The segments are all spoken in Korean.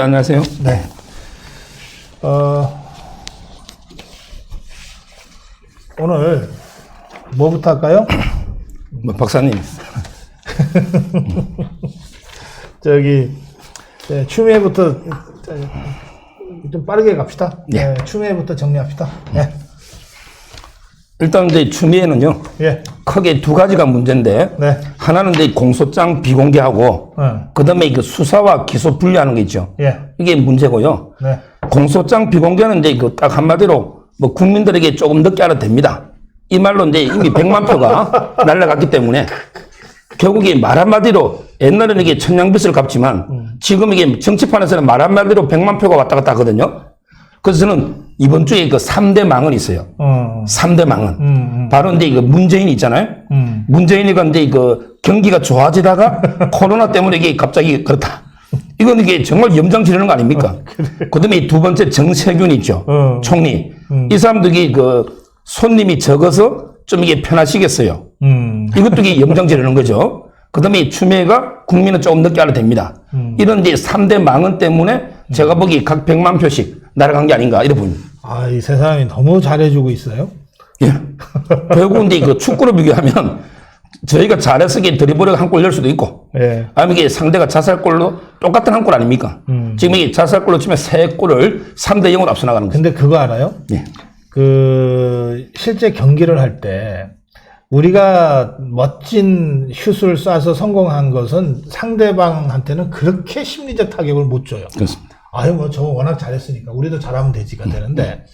안녕하세요. 네. 오늘 뭐부터 할까요? 박사님. 저기 추미애부터 좀 빠르게 갑시다. 예. 추미애부터 정리합시다. 예. 일단 이제 추미애는요. 예. 크게 두 가지가 문제인데 네. 하나는 이제 공소장 비공개하고 그다음에 그 수사와 기소 분리하는 게 있죠. 예. 이게 문제고요. 네. 공소장 비공개는 이제 그 딱 한마디로 뭐 국민들에게 조금 늦게 알아도 됩니다. 이 말로 이제 이미 100만 표가 날라갔기 때문에 결국 이 말 한마디로 옛날에는 이게 천냥빚을 갚지만 지금 이게 정치판에서는 말 한마디로 100만 표가 왔다 갔다 하거든요. 그래서 저는 이번 주에 그 3대 망언이 있어요. 3대 망언. 바로 이제 이거 문재인이 있잖아요. 문재인이가 이제 그 경기가 좋아지다가 코로나 때문에 이게 갑자기 그렇다. 이건 이게 정말 염장 지르는 거 아닙니까? 그 다음에 두 번째 정세균 있죠. 총리. 이 사람들이 그 손님이 적어서 좀 이게 편하시겠어요. 이것도 이게 염장 지르는 거죠. 그 다음에 추미애가 국민은 조금 늦게 알아도 됩니다. 이런 이제 3대 망언 때문에 제가 보기 각 100만 표씩 날아간 게 아닌가 이래 보입니다. 아, 이 세상이 너무 잘해주고 있어요. 예. 결국 이제 그 축구로 비교하면 저희가 잘해서 이게 드리블을 한 골 넣을 수도 있고, 예. 아니면 이게 상대가 자살골로 똑같은 한 골 아닙니까? 지금 이게 자살골로 치면 3골을 3대 0으로 앞서 나가는 거죠. 근데 그거 알아요? 예. 실제 경기를 할 때 우리가 멋진 슛을 쏴서 성공한 것은 상대방한테는 그렇게 심리적 타격을 못 줘요. 그렇습니다. 아유, 뭐, 저 워낙 잘했으니까 우리도 잘하면 되지가 되는데,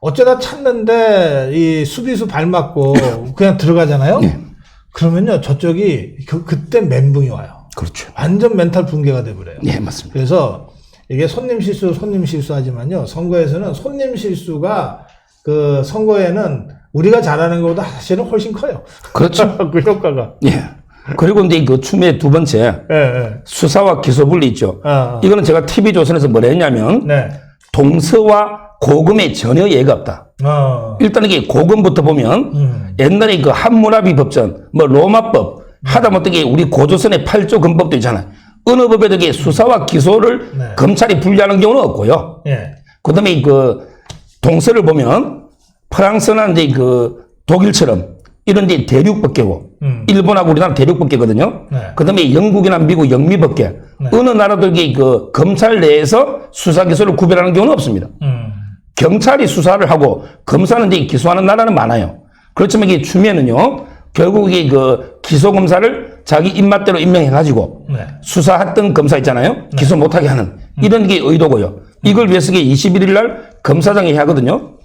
어쩌다 찼는데, 이 수비수 발 맞고 그냥 들어가잖아요? 네. 그러면요, 저쪽이 그때 멘붕이 와요. 그렇죠. 완전 멘탈 붕괴가 돼버려요. 네, 맞습니다. 그래서 이게 손님 실수 하지만요, 선거에서는 손님 실수가 그 선거에는 우리가 잘하는 것보다 사실은 훨씬 커요. 그렇죠. 그 효과가. 예. 그리고 이제 그 추미애 두 번째 예, 예. 수사와 기소 분리 있죠. 아. 이거는 제가 TV조선에서 뭐라 했냐면 네. 동서와 고금에 전혀 예가 없다. 일단 이게 고금부터 보면 옛날에 그 함무라비 법전, 뭐 로마법 하다못해 이게 우리 고조선의 8조 근법도 있잖아요. 어느 법에도 이게 수사와 기소를 네. 검찰이 분리하는 경우는 없고요. 예. 그다음에 그 동서를 보면 프랑스나 이제 그 독일처럼 이런 이제 대륙법계고 일본하고 우리나라 대륙법계거든요. 네. 그다음에 영국이나 미국 영미법계 네. 어느 나라도 이게 그 검찰 내에서 수사 기소를 구별하는 경우는 없습니다. 경찰이 수사를 하고 검사는 이제 기소하는 나라는 많아요. 그렇지만 이게 추미애는요 결국 이게 그 기소 검사를 자기 입맛대로 임명해가지고 네. 수사했던 검사 있잖아요. 기소 못하게 하는 이런 게 의도고요. 이걸 위해서 이게 21일 날 검사장이 해야 하거든요.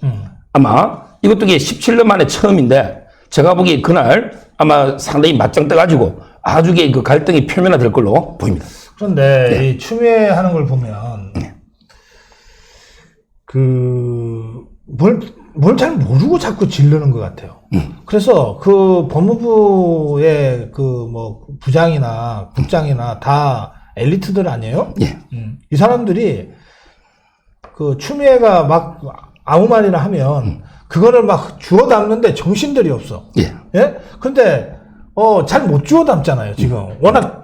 아마 이것도 이게 17년 만에 처음인데 제가 보기에 그날 아마 상당히 맞짱 떠가지고 아주 그 갈등이 표면화될 걸로 보입니다. 그런데 네. 이 추미애 하는 걸 보면 뭘 잘 모르고 자꾸 지르는 것 같아요. 그래서 그 법무부의 그 뭐 부장이나 국장이나 다 엘리트들 아니에요? 예. 이 사람들이 그 추미애가 막 아무 말이나 하면 그거를 막 주워 담는데 정신들이 없어. 예. 예? 근데 잘 못 주워 담잖아요, 지금. 워낙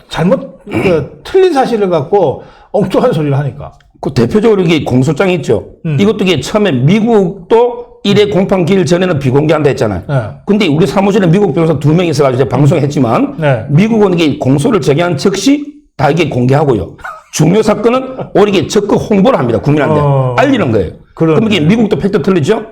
틀린 사실을 갖고 엉뚱한 소리를 하니까. 그 대표적으로 이게 공소장이 있죠. 이것도 이게 처음에 미국도 일회 공판 기일 전에는 비공개한다 했잖아요. 네. 근데 우리 사무실에 미국 변호사 2명이 있어가지고 제가 방송했지만 네. 미국은 이게 공소를 제기한 즉시 다 이게 공개하고요. 중요 사건은 오히려 이게 적극 홍보를 합니다. 국민한테. 알리는 거예요. 그럼 이게 미국도 팩트 틀리죠?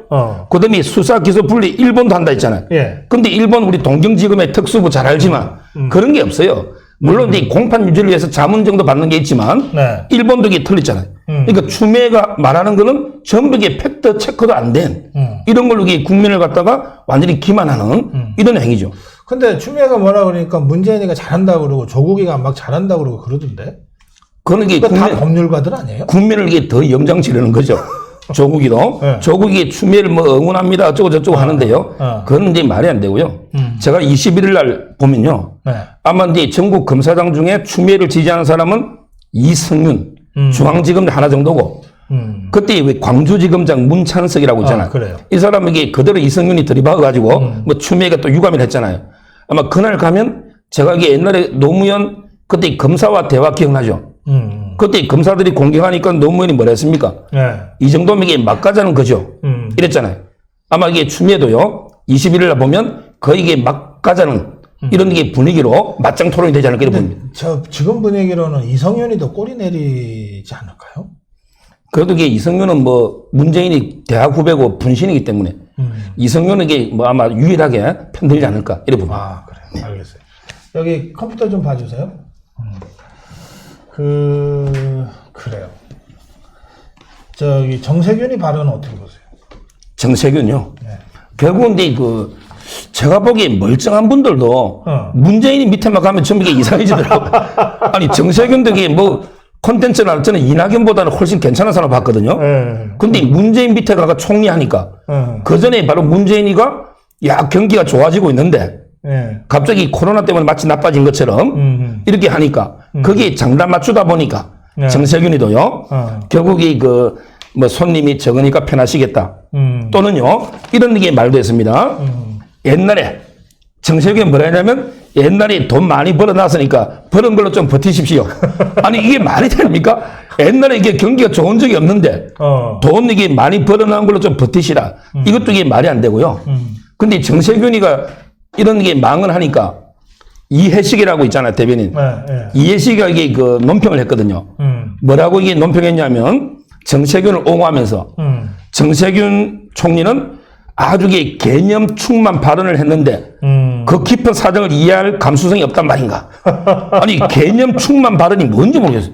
그 다음에 수사 기소 분리 일본도 한다 했잖아요. 예. 근데 일본 우리 동경지검의 특수부 잘 알지만 그런 게 없어요. 물론 이제 공판 유지를 위해서 자문 정도 받는 게 있지만 네. 일본도 이게 틀렸잖아요. 그러니까 추미애가 말하는 거는 전부 이게 팩트 체크도 안 된 이런 걸로 이게 국민을 갖다가 완전히 기만하는 이런 행위죠. 근데 추미애가 뭐라 그러니까 문재인이가 잘한다 그러고 조국이가 막 잘한다 그러고 그러던데. 그거는 이게 다 법률가들 아니에요? 국민을 이게 더 염장 지르는 거죠. 조국이도. 네. 조국이 추미애를 뭐 응원합니다. 어쩌고 저쩌고 하는데요. 그건 이제 말이 안 되고요. 제가 21일 날 보면요. 네. 아마 이제 전국 검사장 중에 추미애를 지지하는 사람은 이승윤, 중앙지검 하나 정도고, 그때 왜 광주지검장 문찬석이라고 있잖아요. 그래요. 이 사람에게 그대로 이승윤이 들이박아가지고, 뭐 추미애가 또 유감을 했잖아요. 아마 그날 가면 제가 이게 옛날에 노무현 그때 검사와 대화 기억나죠? 그때 검사들이 공격하니까 노무현이 뭐라 했습니까? 네. 이 정도면 이게 막가자는 거죠. 이랬잖아요. 아마 이게 추미애도요, 21일 날 보면 거의 이게 막가자는 이런 게 분위기로 맞짱 토론이 되지 않을까 이렇게 봅니다. 저 지금 분위기로는 이성윤이 더 꼬리 내리지 않을까요? 그래도 이게 이성윤은 뭐 문재인이 대학 후배고 분신이기 때문에 이성윤은 이게 뭐 아마 유일하게 편들지 않을까 이렇게 봅니다. 아, 그래요. 알겠어요. 여기 컴퓨터 좀 봐주세요. 그래요. 저기 정세균이 발언은 어떻게 보세요? 정세균요. 네. 결국은 이제 제가 보기에 멀쩡한 분들도 문재인이 밑에만 가면 전부 이게 이상해지더라고요. 아니, 정세균도 이게 뭐 콘텐츠나 저는 이낙연보다는 훨씬 괜찮은 사람 봤거든요. 네. 근데 문재인 밑에 가가 총리 하니까 그 전에 바로 문재인이가 야, 경기가 좋아지고 있는데 네. 갑자기 코로나 때문에 마치 나빠진 것처럼 이렇게 하니까 거기에 장단 맞추다 보니까 네. 정세균이도요. 결국이 뭐 손님이 적으니까 편하시겠다. 또는요, 이런 게 말도 했습니다. 옛날에 정세균이 뭐라 했냐면 옛날에 돈 많이 벌어놨으니까 버는 걸로 좀 버티십시오. 아니, 이게 말이 됩니까? 옛날에 이게 경기가 좋은 적이 없는데 돈 이게 많이 벌어놓은 걸로 좀 버티시라. 이것도 이게 말이 안 되고요. 근데 정세균이가 이런 게 망을 하니까 이해식이라고 있잖아요, 대변인. 네, 네. 이해식이가 이게 논평을 했거든요. 뭐라고 이게 논평했냐면 정세균을 옹호하면서 정세균 총리는 아주 이게 개념충만 발언을 했는데 그 깊은 사정을 이해할 감수성이 없단 말인가. 아니, 개념충만 발언이 뭔지 모르겠어요.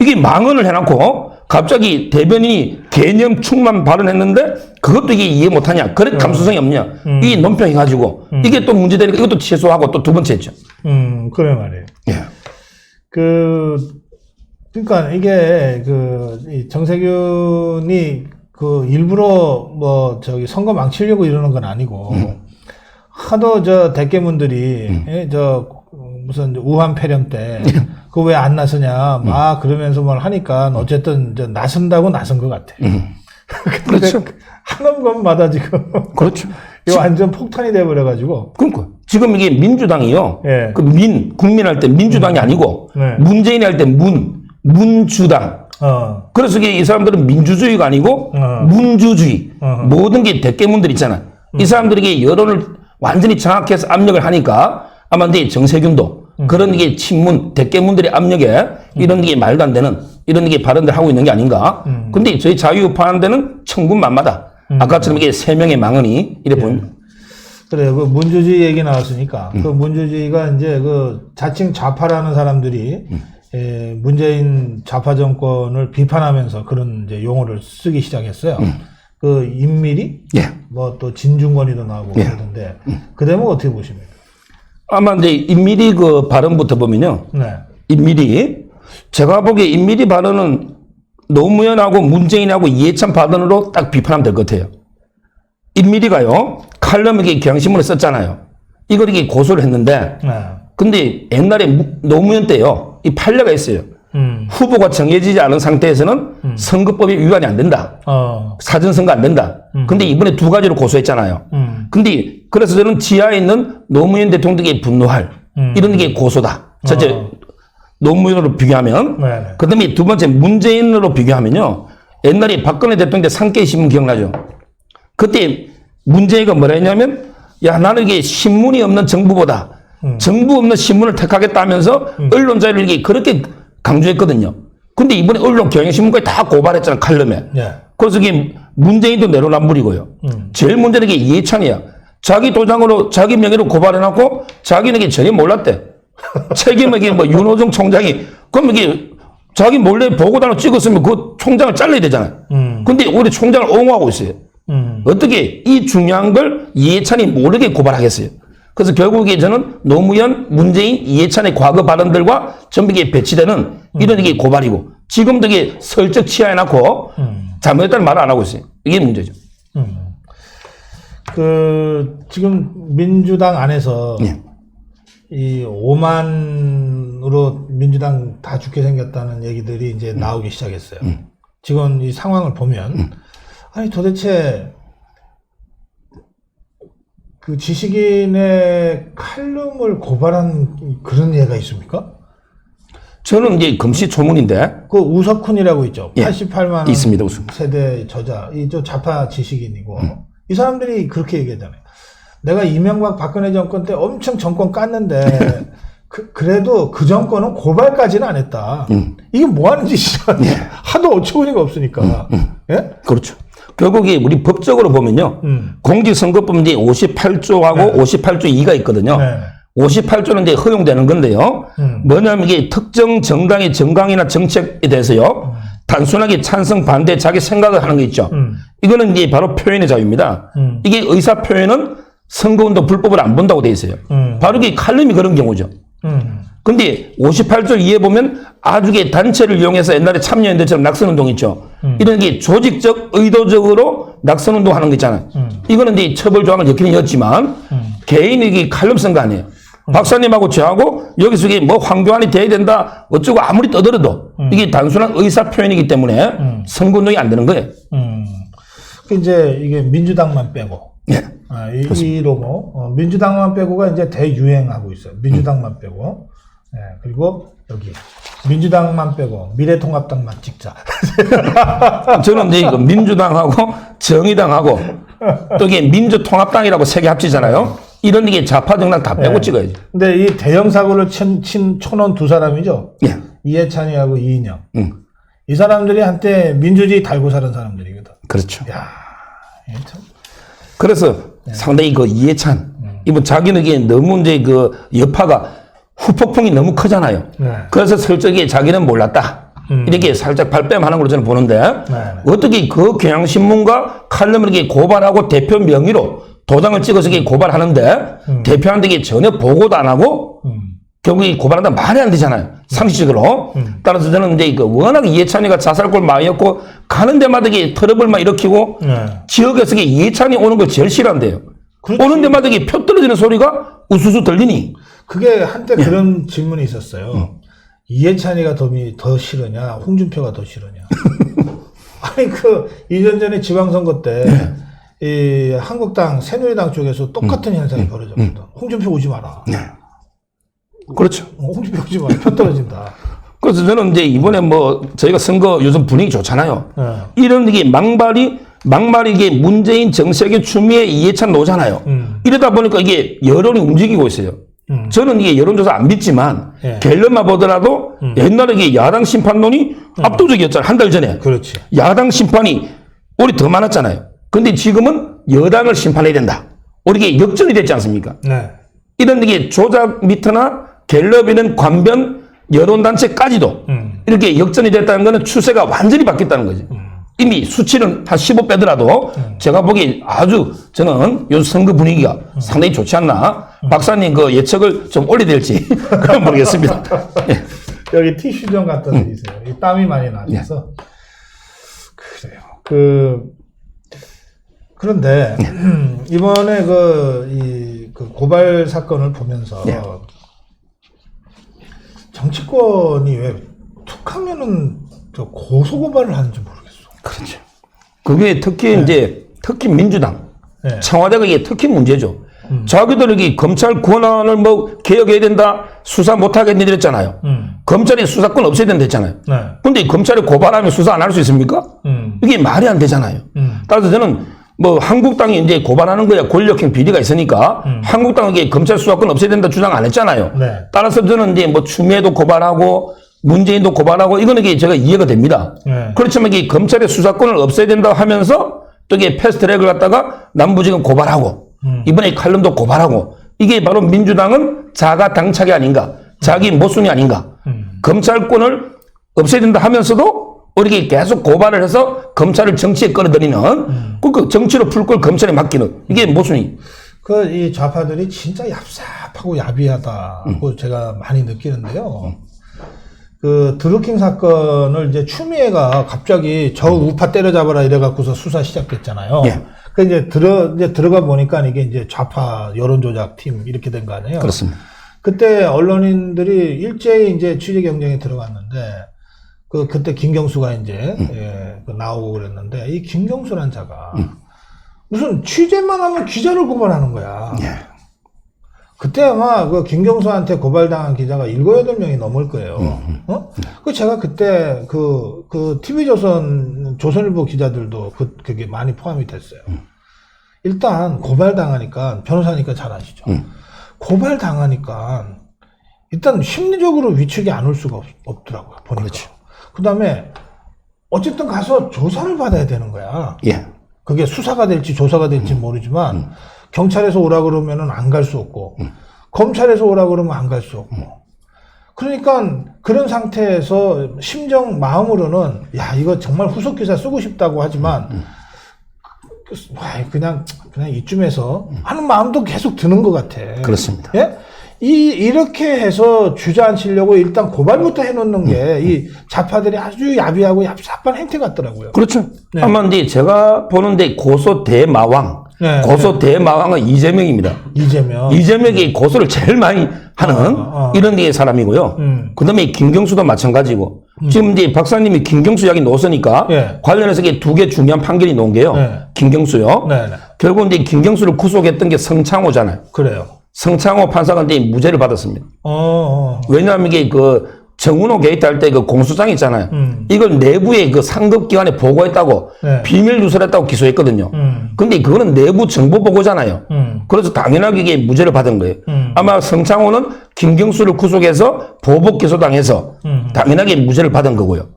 이게 망언을 해놓고 갑자기 대변인이 개념충만 발언했는데 그것도 이게 이해 못하냐. 그래 감수성이 없냐. 이게 논평해가지고 이게 또 문제되니까 이것도 취소하고 또 두 번째 했죠. 그래 말이에요. 예. 그러니까 이게 이 정세균이 일부러 뭐 선거 망치려고 이러는 건 아니고 하도 대깨문들이 무슨 우한 폐렴 때 그거 왜 안 나서냐 막 그러면서 뭘 하니까 어쨌든 나선다고 나선 것 같아. 그렇죠. 하는 것마다 지금 그렇죠. 이거 완전 폭탄이 돼버려가지고. 그러니까 지금 이게 민주당이요. 예. 국민 할 때 민주당이 아니고 네. 문재인이 할 때 문주당. 그래서 이게 이 사람들은 민주주의가 아니고 문주주의. 모든 게 대깨문들 있잖아. 이 사람들에게 여론을 완전히 장악해서 압력을 하니까 아마 근데 정세균도 그런 게 친문, 대깨문들의 압력에 이런 게 말도 안 되는 이런 게 발언들 하고 있는 게 아닌가. 근데 저희 자유우파하는 데는 천군만마다. 아까처럼 이게 세 명의 망언이 이래 보입니다. 그래, 문주주의 얘기 나왔으니까 그 문주주의가 이제 자칭 좌파라는 사람들이 문재인 좌파 정권을 비판하면서 그런 이제 용어를 쓰기 시작했어요. 임미리? 예. 뭐 또 진중권이도 나오고 그러던데 그 대목 어떻게 보십니까? 아마 이제 임미리 발언부터 보면요. 네. 임미리. 제가 보기에 임미리 발언은 노무현하고 문재인하고 이해찬 발언으로 딱 비판하면 될 것 같아요. 임미리가요, 칼럼에 경향신문을 썼잖아요. 이걸 이게 고소를 했는데, 네. 근데 옛날에 노무현 때요, 이 판례가 있어요. 후보가 정해지지 않은 상태에서는 선거법이 위반이 안 된다. 사전선거 안 된다. 근데 이번에 두 가지로 고소했잖아요. 근데 그래서 저는 지하에 있는 노무현 대통령에게 분노할 이런 게 고소다. 첫째, 노무현으로 비교하면. 네네. 그 다음에 두 번째, 문재인으로 비교하면요. 옛날에 박근혜 대통령 때 산케이 신문 기억나죠? 그때 문재인가 뭐라 했냐면, 야, 나는 이게 신문이 없는 정부보다 정부 없는 신문을 택하겠다 하면서 언론 자유를 이게 그렇게 강조했거든요. 근데 이번에 언론 경향신문까지 다 고발했잖아요, 칼럼에. 네. 그래서 이게 문재인도 내로남불이고요. 제일 문제는 이게 이해찬이야. 자기 도장으로, 자기 명의로 고발해놓고 자기는 이게 전혀 몰랐대. 책임은 이게 뭐 윤호중 총장이, 그럼 이게 자기 몰래 보고단을 찍었으면 그 총장을 잘라야 되잖아요. 근데 우리 총장을 옹호하고 있어요. 어떻게 이 중요한 걸 이해찬이 모르게 고발하겠어요. 그래서 결국에 저는 노무현, 문재인, 이해찬의 과거 발언들과 전부 이게 배치되는 이런 게 고발이고 지금도 이게 설적 치하해놓고 잘못했다는 말을 안 하고 있어요. 이게 문제죠. 지금 민주당 안에서 예. 이 오만으로 민주당 다 죽게 생겼다는 얘기들이 이제 나오기 시작했어요. 지금 이 상황을 보면 아니 도대체 그 지식인의 칼럼을 고발한 그런 예가 있습니까? 저는 이제 금시초문인데. 그 우석훈이라고 있죠. 예, 88만 원 있습니다, 우석훈. 세대 저자, 이 좌파 지식인이고 이 사람들이 그렇게 얘기하잖아요. 내가 이명박 박근혜 정권 때 엄청 정권 깠는데 그래도 그 정권은 고발까지는 안 했다. 이게 뭐 하는 짓이야? 하도 어처구니가 없으니까. 예? 그렇죠. 결국에 우리 법적으로 보면요. 공직선거법 이제 58조하고 58조 2가 있거든요. 네. 58조는 이제 허용되는 건데요. 뭐냐면 이게 특정 정당의 정강이나 정책에 대해서요. 단순하게 찬성, 반대, 자기 생각을 하는 게 있죠. 이거는 이제 바로 표현의 자유입니다. 이게 의사 표현은 선거운동 불법을 안 본다고 돼 있어요. 바로 이게 칼럼이 그런 경우죠. 근데 58조 2에 보면 아주 단체를 이용해서 옛날에 참여연대처럼 낙선운동 있죠. 이런 게 조직적, 의도적으로 낙선운동 하는 거 있잖아요. 이거는 이제 처벌조항을 넣기는 했지만 개인이 칼럼 쓴 거 아니에요. 박사님하고 저하고 여기서 이게 뭐 황교안이 돼야 된다 어쩌고 아무리 떠들어도 이게 단순한 의사 표현이기 때문에 선거운동이 안 되는 거예요. 이제 이게 민주당만 빼고. 예. 이 로고 민주당만 빼고가 이제 대유행하고 있어요. 민주당만 빼고. 예, 그리고 여기 민주당만 빼고 미래통합당만 찍자. 저는 이제 이거 민주당하고 정의당하고 또 이게 민주통합당이라고 세 개 합치잖아요. 이런 게 좌파 정당 다 빼고 찍어야지. 근데 이 대형 사고를 친 촌원 두 사람이죠. 예. 이해찬이하고 이인영. 이 사람들이 한때 민주주의 달고 살은 사람들이거든. 그렇죠. 야, 참. 그래서 상당히 그 이해찬 이분 자기는 이게 너무 이제 그 여파가 후폭풍이 너무 크잖아요. 그래서 설정이 자기는 몰랐다. 이렇게 살짝 발뺌하는 걸로 저는 보는데 어떻게 그 경향신문과 칼럼을 이렇게 고발하고 대표 명의로 도장을 찍어서 이렇게 고발하는데 대표한테 이게 전혀 보고도 안 하고 결국에 고발한다 말이 안 되잖아요. 상식적으로. 따라서 저는 이제 그 워낙 이해찬이가 자살골 많이었고 가는 데마다 이게 트러블만 일으키고 지역에서 이게 이해찬이 오는 걸 제일 싫어한대요. 그렇지. 오는 데마다 이게 표 떨어지는 소리가 우수수 들리니. 그게 한때 그런 질문이 있었어요. 이해찬이가 더 싫으냐, 홍준표가 더 싫으냐. 아니 그 2년 전에 지방선거 때 이 한국당, 새누리당 쪽에서 똑같은 현상이 벌어졌거든. 홍준표 오지 마라. 그렇죠. 홍준표 오지 마라. 표 떨어진다. 그래서 저는 이제 이번에 뭐 저희가 선거 요즘 분위기 좋잖아요. 이런 이게 막말이 이게 문재인, 정세균, 추미애, 이해찬 나오잖아요. 이러다 보니까 이게 여론이 움직이고 있어요. 저는 이게 여론조사 안 믿지만 갤럽만 보더라도 옛날에 이게 야당 심판론이 압도적이었잖아요. 한 달 전에. 그렇지. 야당 심판이 우리 더 많았잖아요. 근데 지금은 여당을 심판해야 된다. 우리 이게 역전이 됐지 않습니까? 네. 이런 이게 조작 미터나 갤럽이는 관변 여론단체까지도 이렇게 역전이 됐다는 것은 추세가 완전히 바뀌었다는 거지. 이미 수치는 한 15 빼더라도 제가 보기에 아주 저는 요즘 선거 분위기가 상당히 좋지 않나. 박사님 그 예측을 좀 올려야 될지 그건 모르겠습니다. 예. 여기 티슈 좀 갖다 드리세요. 이 땀이 많이 나셔서. 그래요. 그런데 이번에 그 고발 사건을 보면서 정치권이 왜 툭하면은 고소 고발을 하는지 모르겠어. 그렇죠. 그게 특히 이제 특히 민주당 청와대가 이게 특히 문제죠. 자기들이 검찰 권한을 뭐 개혁해야 된다, 수사 못하겠니 이랬잖아요. 검찰이 수사권 없애야 된다 했잖아요. 근데 검찰이 고발하면 수사 안 할 수 있습니까? 이게 말이 안 되잖아요. 따라서 저는 뭐 한국당이 이제 고발하는 거야 권력형 비리가 있으니까 한국당에게 검찰 수사권 없애야 된다 주장 안 했잖아요. 따라서 저는 이제 뭐 추미애도 고발하고 문재인도 고발하고 이거는 이게 제가 이해가 됩니다. 그렇지만 이게 검찰의 수사권을 없애야 된다 하면서 또 이게 패스트트랙을 갖다가 남부지검 고발하고 이번에 칼럼도 고발하고 이게 바로 민주당은 자가 당착이 아닌가, 자기 모순이 아닌가. 검찰권을 없애야 된다 하면서도 우리 계속 고발을 해서 검찰을 정치에 끌어들이는 그 정치로 풀 걸 검찰에 맡기는 이게 모순이. 이 좌파들이 진짜 얍삽하고 야비하다고 제가 많이 느끼는데요. 그 드루킹 사건을 이제 추미애가 갑자기 저 우파 때려잡아라 이래갖고서 수사 시작됐잖아요. 그 이제 들어가 보니까 이게 이제 좌파 여론조작 팀 이렇게 된 거 아니에요. 그렇습니다. 그때 언론인들이 일제히 이제 취재 경쟁에 들어갔는데 그때 김경수가 이제 나오고 그랬는데 이 김경수란 자가 무슨 취재만 하면 기자를 고발하는 거야. 그때 아마 그 김경수한테 고발당한 기자가 7, 8명이 넘을 거예요. 그 제가 그때 그 조선일보 기자들도 그게 많이 포함이 됐어요. 일단 고발당하니까, 변호사니까 잘 아시죠? 고발당하니까 일단 심리적으로 위축이 안 올 수가 없더라고요. 보니까. 그렇죠. 그 다음에 어쨌든 가서 조사를 받아야 되는 거야. 예. 그게 수사가 될지 조사가 될지 모르지만 경찰에서 오라 그러면은 안 갈 수 없고 검찰에서 오라 그러면 안 갈 수 없고 그러니까 그런 상태에서 마음으로는 야 이거 정말 후속 기사 쓰고 싶다고 하지만 그냥 이쯤에서 하는 마음도 계속 드는 것 같아. 그렇습니다. 예? 이렇게 해서 주저앉히려고 일단 고발부터 해놓는 게 이 좌파들이 아주 야비하고 얍삽한 행태 같더라고요. 그렇죠. 네. 아마 근데 제가 보는데 고소 대마왕, 네, 고소 대마왕은 이재명입니다. 이재명이 고소를 제일 많이 하는 이런 류의 사람이고요. 그다음에 김경수도 마찬가지고 지금 이제 박사님이 김경수 이야기 놓으니까 네. 관련해서 이게 두 개 중요한 판결이 나온 게요. 네. 김경수요. 네, 네. 결국 이제 김경수를 구속했던 게 성창호잖아요. 그래요. 성창호 판사가 이제 무죄를 받았습니다. 왜냐하면 이게 정운호 게이트 할 때 그 공소장 있잖아요. 이걸 내부의 그 상급기관에 보고했다고 네. 비밀 누설했다고 기소했거든요. 근데 그거는 내부 정보 보고잖아요. 그래서 당연하게 이게 무죄를 받은 거예요. 아마 성창호는 김경수를 구속해서 보복 기소당해서 당연하게 무죄를 받은 거고요.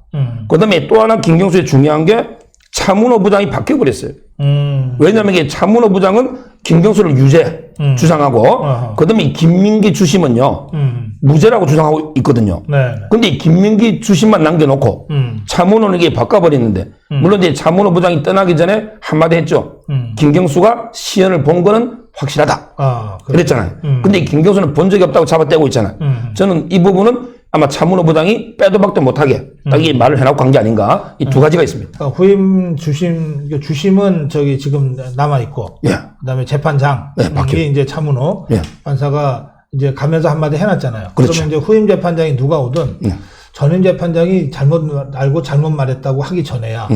그다음에 또 하나 김경수의 중요한 게 차문호 부장이 바뀌어버렸어요. 왜냐하면 이게 차문호 부장은 김경수를 유죄 주장하고 그다음에 김민기 주심은요 무죄라고 주장하고 있거든요. 네. 근데 김민기 주심만 남겨놓고 차문호는 이게 바꿔버렸는데 물론 이제 차문호 부장이 떠나기 전에 한마디 했죠. 김경수가 시연을 본 거는 확실하다. 그랬잖아요. 근데 김경수는 본 적이 없다고 잡아떼고 있잖아요. 저는 이 부분은 아마 차문호 부장이 빼도 박도 못하게 딱 이 말을 해놓고 간 게 아닌가. 이 두 가지가 있습니다. 후임 주심은 저기 지금 남아있고, 예. 그 다음에 재판장, 네, 바뀌어요. 이제 차문호 예. 판사가 이제 가면서 한마디 해놨잖아요. 그렇죠. 그러면 이제 후임 재판장이 누가 오든 전임 재판장이 잘못 알고 잘못 말했다고 하기 전에야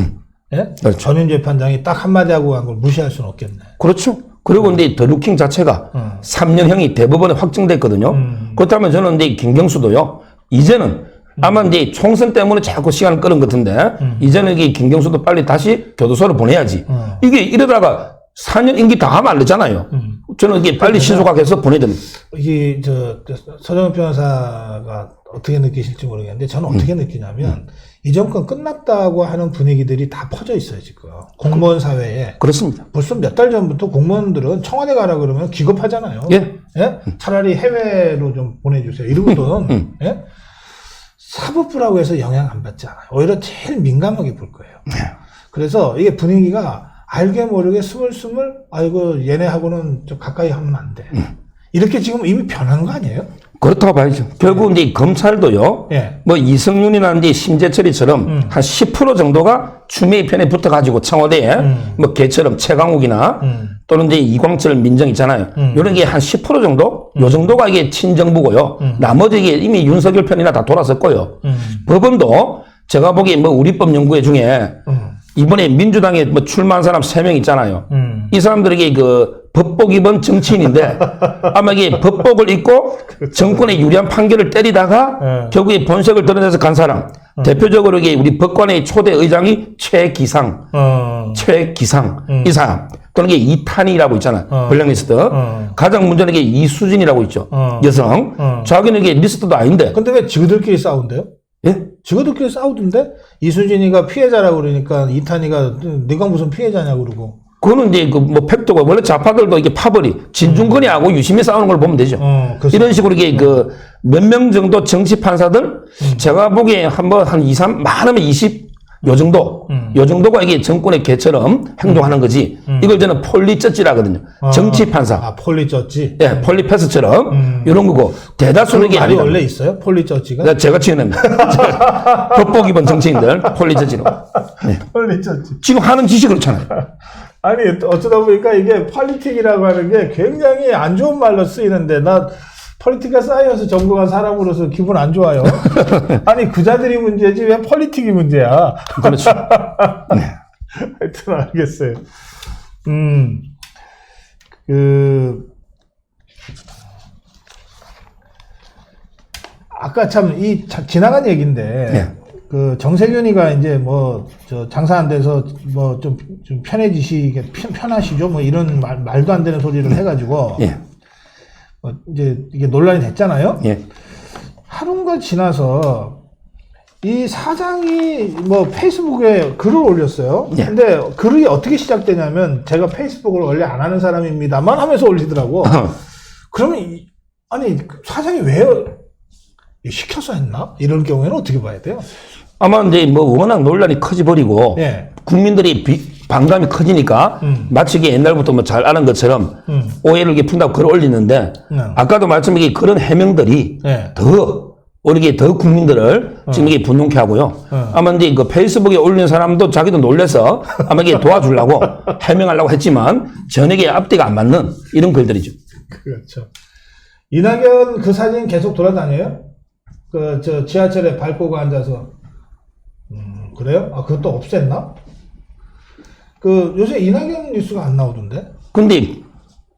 예? 그렇죠. 전임 재판장이 딱 한마디 하고 간 걸 무시할 수는 없겠네. 그렇죠. 그리고 근데 더 루킹 자체가 3년형이 대법원에 확정됐거든요. 그렇다면 저는 이제 김경수도요. 이제는 아마 이제 총선 때문에 자꾸 시간을 끄는 것 같은데 이제는 이게 김경수도 빨리 다시 교도소를 보내야지. 이게 이러다가 4년 임기 다 하면 안 되잖아요. 저는 이게 빨리 신속하게해서 보내야 됩니다. 이게 서정훈 변호사가 어떻게 느끼실지 모르겠는데 저는 어떻게 느끼냐면 이 정권 끝났다고 하는 분위기들이 다 퍼져 있어요, 지금. 공무원 사회에. 그렇습니다. 벌써 몇 달 전부터 공무원들은 청와대 가라 그러면 기겁하잖아요. 예. 예? 차라리 해외로 좀 보내주세요. 이러거든. 예? 사법부라고 해서 영향 안 받지 않아요. 오히려 제일 민감하게 볼 거예요. 그래서 이게 분위기가 알게 모르게 스물스물, 아이고, 얘네하고는 좀 가까이 하면 안 돼. 이렇게 지금 이미 변한 거 아니에요? 그렇다고 봐야죠. 결국 이제 검찰도요. 예. 뭐 이성윤이나 이제 심재철이처럼 한 10% 정도가 추미애 편에 붙어가지고 청와대에 뭐 걔처럼 최강욱이나 또는 이제 이광철 민정 있잖아요. 이런 게 한 10% 정도? 요 정도가 이게 친정부고요. 나머지 이게 이미 윤석열 편이나 다 돌아섰고요. 법원도 제가 보기에 뭐 우리법 연구회 중에 이번에 민주당에 뭐 출마한 사람 3명 있잖아요. 이 사람들에게 그 법복 입은 정치인인데 아마 이게 법복을 입고 정권에 유리한 판결을 때리다가 결국에 본색을 드러내서 간 사람. 대표적으로 이게 우리 법관의 초대 의장이 최기상 이 사람. 또는 이게 이탄이라고 있잖아요. 블랙리스트. 가장 문제는 이게 이수진이라고 있죠. 여성. 자기는 이게 리스트도 아닌데. 근데 왜 지그들끼리 싸운대요? 예? 지그들끼리 싸우던데? 이수진이가 피해자라고 그러니까 이탄이가 네가 무슨 피해자냐고 그러고. 그거는 이제 그 뭐 팩트가 원래 좌파들도 이게 파벌이 진중권이하고 유심히 싸우는 걸 보면 되죠. 이런 식으로 이게 그 몇 명 정도 정치 판사들 제가 보기에 한번 한 2, 3 많으면 20 요 정도 요 정도가 이게 정권의 개처럼 행동하는 거지. 이걸 저는 폴리쩌찌라거든요. 정치 판사. 폴리쩌찌. 예, 폴리패스처럼 이런 거고 대다수는 이게 말이 아니다. 원래 있어요? 폴리쩌찌가? 제가 지어냅니다. 법복 입은 정치인들 폴리쩌찌로. 네. 폴리쩌찌. 지금 하는 짓이 그렇잖아요. 아니 어쩌다 보니까 이게 폴리틱이라고 하는 게 굉장히 안 좋은 말로 쓰이는데 나 폴리틱과 사이언스 전공한 사람으로서 기분 안 좋아요. 아니 그자들이 문제지 왜 폴리틱이 문제야. 그렇죠. 네. 하여튼 알겠어요. 아까 참 지나간 얘기인데 예. 그 정세균이가 이제 뭐 저 장사 안 돼서 뭐 좀 편해지시게 편하시죠 뭐 이런 말도 안 되는 소리를 해가지고 예. 이제 이게 논란이 됐잖아요. 예. 하루가 지나서 이 사장이 뭐 페이스북에 글을 올렸어요. 예. 근데 글이 어떻게 시작되냐면 제가 페이스북을 원래 안 하는 사람입니다만 하면서 올리더라고. 그러면 아니 사장이 왜 시켜서 했나? 이런 경우에는 어떻게 봐야 돼요? 아마 이제 뭐 워낙 논란이 커져버리고 예. 국민들이 반감이 커지니까 마치 이게 옛날부터 뭐 잘 아는 것처럼 오해를 이렇게 푼다고 글을 올리는데 아까도 말씀드린 그런 해명들이 예. 더 이게 더 국민들을 지금 이게 분노케 하고요. 아마 이제 그 페이스북에 올린 사람도 자기도 놀래서 아마 이게 도와주려고 해명하려고 했지만 전에게 앞뒤가 안 맞는 이런 글들이죠. 그렇죠. 이낙연 그 사진 계속 돌아다녀요? 저 지하철에 발 꼬고 앉아서. 그래요? 아, 그것도 없앴나? 요새 이낙연 뉴스가 안 나오던데? 근데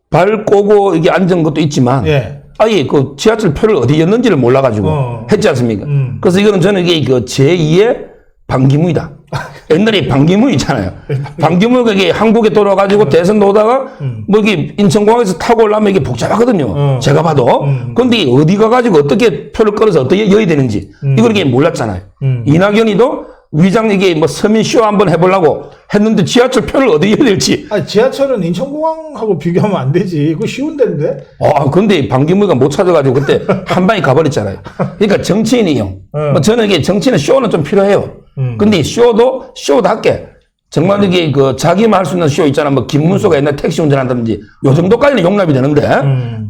발 꼬고 이게 앉은 것도 있지만 예. 아예 그 지하철 표를 어디였는지를 몰라가지고 했지 않습니까? 그래서 이거는 저는 이게 그 제2의 반기문이다. 옛날에 반기문 있잖아요. 반기문이 이게 한국에 돌아가지고 대선도 오다가 뭐 이게 인천공항에서 타고 올라면 이게 복잡하거든요. 제가 봐도. 근데 이게 어디 가가지고 어떻게 표를 끌어서 어떻게 여야 되는지 이걸 이게 몰랐잖아요. 이낙연이도 위장 이게 뭐 서민쇼 한번 해보려고 했는데 지하철 표를 어디 여야 될지. 아니, 지하철은 인천공항하고 비교하면 안 되지. 그거 쉬운 데인데? 근데 반기문이가 못 찾아가지고 그때 한 방에 가버렸잖아요. 그러니까 정치인이요. 뭐 저는 이게 정치인은 쇼는 좀 필요해요. 근데 쇼도 쇼답게 정말 이게 그 자기만 할 수 있는 쇼 있잖아. 뭐 김문수가 옛날 택시 운전한다든지 요 정도까지는 용납이 되는데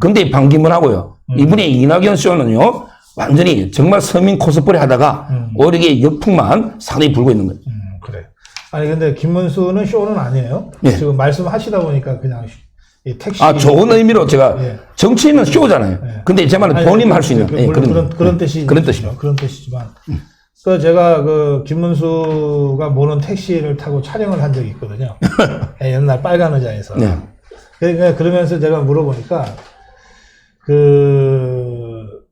근데 반기문하고요. 이분이 이낙연 쇼는요. 완전히 정말 서민 코스프레 하다가 오히려 이게 역풍만 상당히 불고 있는 거예요. 그래. 아니 근데 김문수는 쇼는 아니에요. 예. 지금 말씀하시다 보니까 그냥 이 택시. 좋은 의미로 제가 예. 정치인은 쇼잖아요. 예. 근데 제 말은 본인 할 수 있는 그런 뜻이 그런 뜻이죠. 그런 뜻이지만 제가 김문수가 모는 택시를 타고 촬영을 한 적이 있거든요. 옛날 빨간 의자에서. 네. 그러니까 그러면서 제가 물어보니까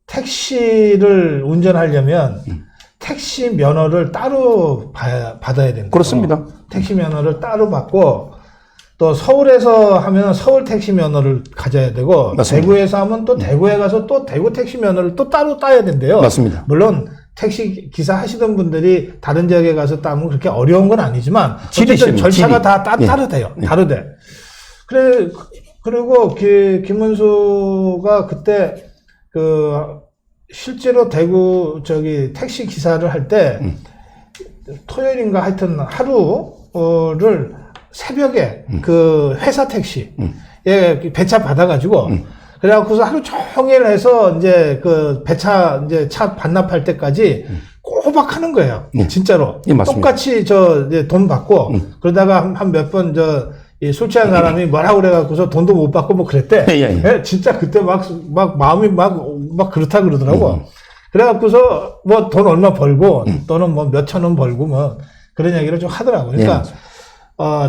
택시를 운전하려면 택시 면허를 따로 받아야 된다. 그렇습니다. 택시 면허를 따로 받고 또 서울에서 하면 서울 택시 면허를 가져야 되고 맞습니다. 대구에서 하면 또 대구에 가서 또 대구 택시 면허를 또 따로 따야 된대요. 맞습니다. 물론 택시 기사 하시던 분들이 다른 지역에 가서 따면 그렇게 어려운 건 아니지만 어쨌든 절차가 다 다르대요. 예. 다르대. 그리고 김문수가 그때 실제로 대구 택시 기사를 할 때 토요일인가 하여튼 하루를 새벽에 회사 택시에 배차 받아가지고 그래갖고서 하루 종일 해서 이제 배차 이제 차 반납할 때까지 꼬박 하는 거예요. 진짜로. 예, 맞습니다. 똑같이 이제 돈 받고 그러다가 한 몇 번 술 취한 사람이 뭐라고 그래갖고서 돈도 못 받고 뭐 그랬대. 예, 진짜 그때 막 마음이 막 그렇다 그러더라고. 그래갖고서 뭐 돈 얼마 벌고 또는 뭐 몇천 원 벌고 뭐 그런 얘기를 좀 하더라고. 그러니까,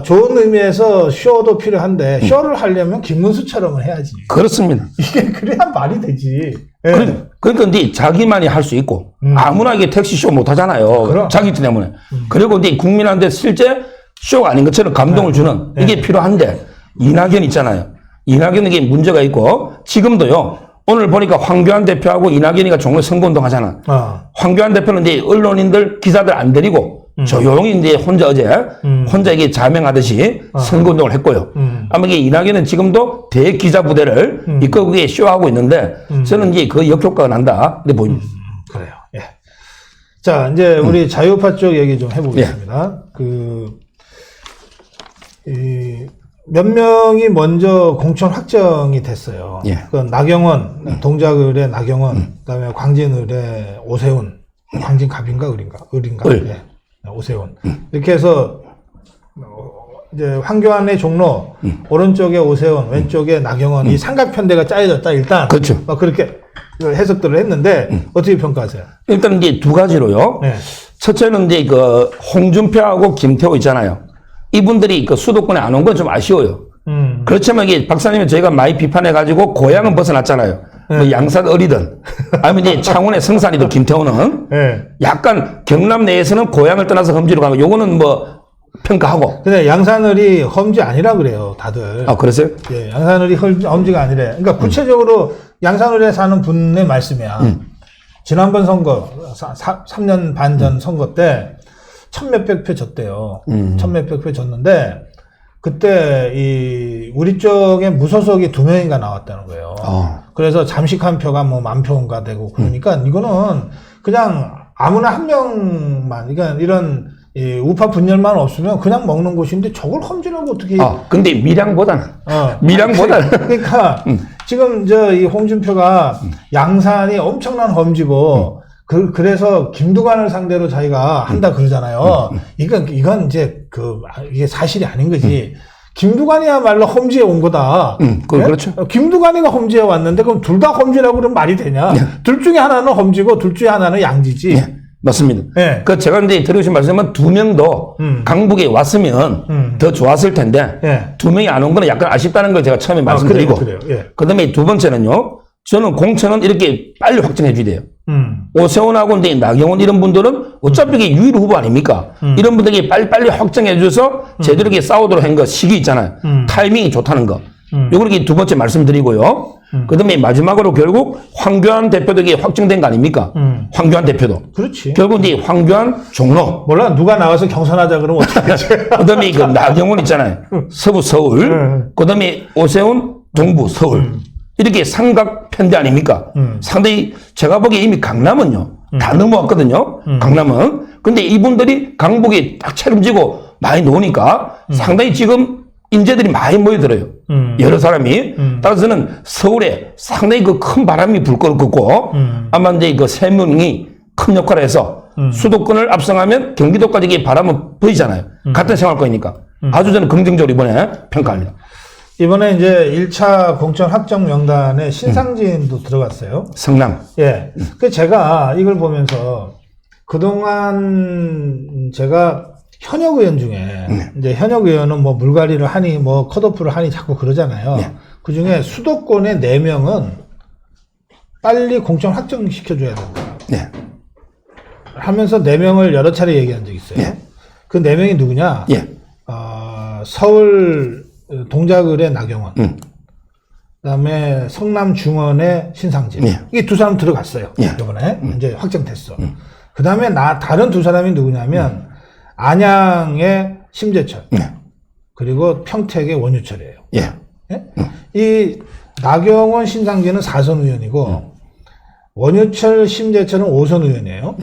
좋은 의미에서 쇼도 필요한데 쇼를 하려면 김문수처럼 해야지. 그렇습니다. 이게 그래야 말이 되지. 예. 그러니까 이제 자기만이 할 수 있고 아무나 이게 택시 쇼 못 하잖아요. 그럼. 자기 때문에. 그리고 이제 국민한테 실제 쇼가 아닌 것처럼 감동을 주는 이게 필요한데 이낙연 있잖아요. 이낙연에게 문제가 있고 지금도요. 오늘 보니까 황교안 대표하고 이낙연이가 종로 선거운동 하잖아. 황교안 대표는 이제 언론인들 기자들 안 데리고 조용히 이제 혼자 혼자 이게 자명하듯이 선거운동을 했고요. 아마 이게 이낙연은 지금도 대기자 부대를 이끌고 쇼하고 있는데 저는 이제 그 역효과가 난다. 이렇게 보입니다. 그래요. 예. 자, 이제 우리 자유파 쪽 얘기 좀 해보겠습니다. 몇 명이 먼저 공천 확정이 됐어요. 예. 나경원, 동작을의 나경원, 그다음에 광진을의 오세훈, 광진갑인가 을인가, 예. 오세훈. 이렇게 해서 이제 황교안의 종로 오른쪽에 오세훈, 왼쪽에 나경원 이 삼각편대가 짜여졌다 일단. 그렇죠. 그렇게 해석들을 했는데 어떻게 평가하세요? 일단 이제 두 가지로요. 네. 첫째는 이제 홍준표하고 김태호 있잖아요. 이분들이 수도권에 안 온 건 좀 아쉬워요. 그렇지만 이게 박사님이 저희가 많이 비판해가지고 고향은 벗어났잖아요. 뭐 양산 어리든 아니면 이제 창원의 성산이든 김태호는 예. 약간 경남 내에서는 고향을 떠나서 험지로 가고 요거는 뭐 평가하고. 근데 양산을이 험지 아니라 그래요, 다들. 아, 그러세요? 예, 양산을이 험지가 아니래. 그러니까 구체적으로 양산을에 사는 분의 말씀이야. 지난번 선거, 3년 반 전 선거 때, 천몇백 표 졌대요. 천몇백 표 졌는데, 그때, 우리 쪽에 무소속이 2명인가 나왔다는 거예요. 그래서 잠식한 표가 뭐 10,000표인가 되고, 그러니까 이거는 그냥 아무나 한 명만, 그러니까 이런, 우파 분열만 없으면 그냥 먹는 곳인데 저걸 험지라고 어떻게. 근데 밀양보다는. 밀양보다는. 그러니까, 지금 이 홍준표가 양산이 엄청난 험지고, 그래서 김두관을 상대로 자기가 한다 그러잖아요. 이건 이제 이게 사실이 아닌 거지. 김두관이야말로 험지에 온 거다. 그렇죠. 김두관이가 험지에 왔는데 그럼 둘 다 험지라고 그러면 말이 되냐? 둘 중에 하나는 험지고 둘 중에 하나는 양지지. 맞습니다. 네. 제가 이제 들으신 말씀은 2명도 강북에 왔으면 더 좋았을 텐데, 2명이 안 온 거는 약간 아쉽다는 걸 제가 처음에 말씀드리고, 그래요. 예. 그 다음에 두 번째는요, 저는 공천은 이렇게 빨리 확정해 줘야 돼요. 오세훈하고 이제 나경원 이런 분들은 어차피 이게 유일 후보 아닙니까? 이런 분들에게 빨리빨리 확정해 줘서 제대로 이렇게 싸우도록 한 거 시기 있잖아요. 타이밍이 좋다는 거. 요렇게 두 번째 말씀드리고요. 그 다음에 마지막으로 결국 황교안 대표도 이게 확정된 거 아닙니까? 황교안 대표도. 그렇지. 결국 이제 황교안 종로. 몰라, 누가 나와서 경선하자 그러면 어떻게 하지? 그 다음에 나경원 있잖아요. 서부 서울. 그 다음에 오세훈 동부 서울. 이렇게 삼각 편대 아닙니까? 상당히 제가 보기에 이미 강남은요. 다 넘어왔거든요. 강남은. 근데 이분들이 강북에 딱 책임지고 많이 놓으니까 상당히 지금 인재들이 많이 모여들어요. 여러 사람이. 따라서는 서울에 상당히 큰 바람이 불 것 같고 아마 이제 세 명이 큰 역할을 해서 수도권을 압승하면 경기도까지 이게 바람은 보이잖아요. 같은 생활권이니까. 아주 저는 긍정적으로 이번에 평가합니다. 이번에 이제 1차 공천 확정 명단에 신상진도 들어갔어요. 성남. 예. 그 제가 이걸 보면서 그동안 제가 현역 의원 중에 이제 현역 의원은 뭐 물갈이를 하니 뭐 컷오프를 하니 자꾸 그러잖아요. 그 중에 수도권의 4명은 빨리 공천 확정시켜줘야 된다. 네. 하면서 4명을 여러 차례 얘기한 적이 있어요. 그 4명이 누구냐? 서울 동작을의 나경원, 그다음에 성남 중원의 신상진. 이게 두 사람 들어갔어요. 이번에 이제 확정됐어. 그다음에 다른 두 사람이 누구냐면 안양의 심재철, 그리고 평택의 원유철이에요. 이 나경원, 신상진은 4선 의원이고 원유철, 심재철은 5선 의원이에요.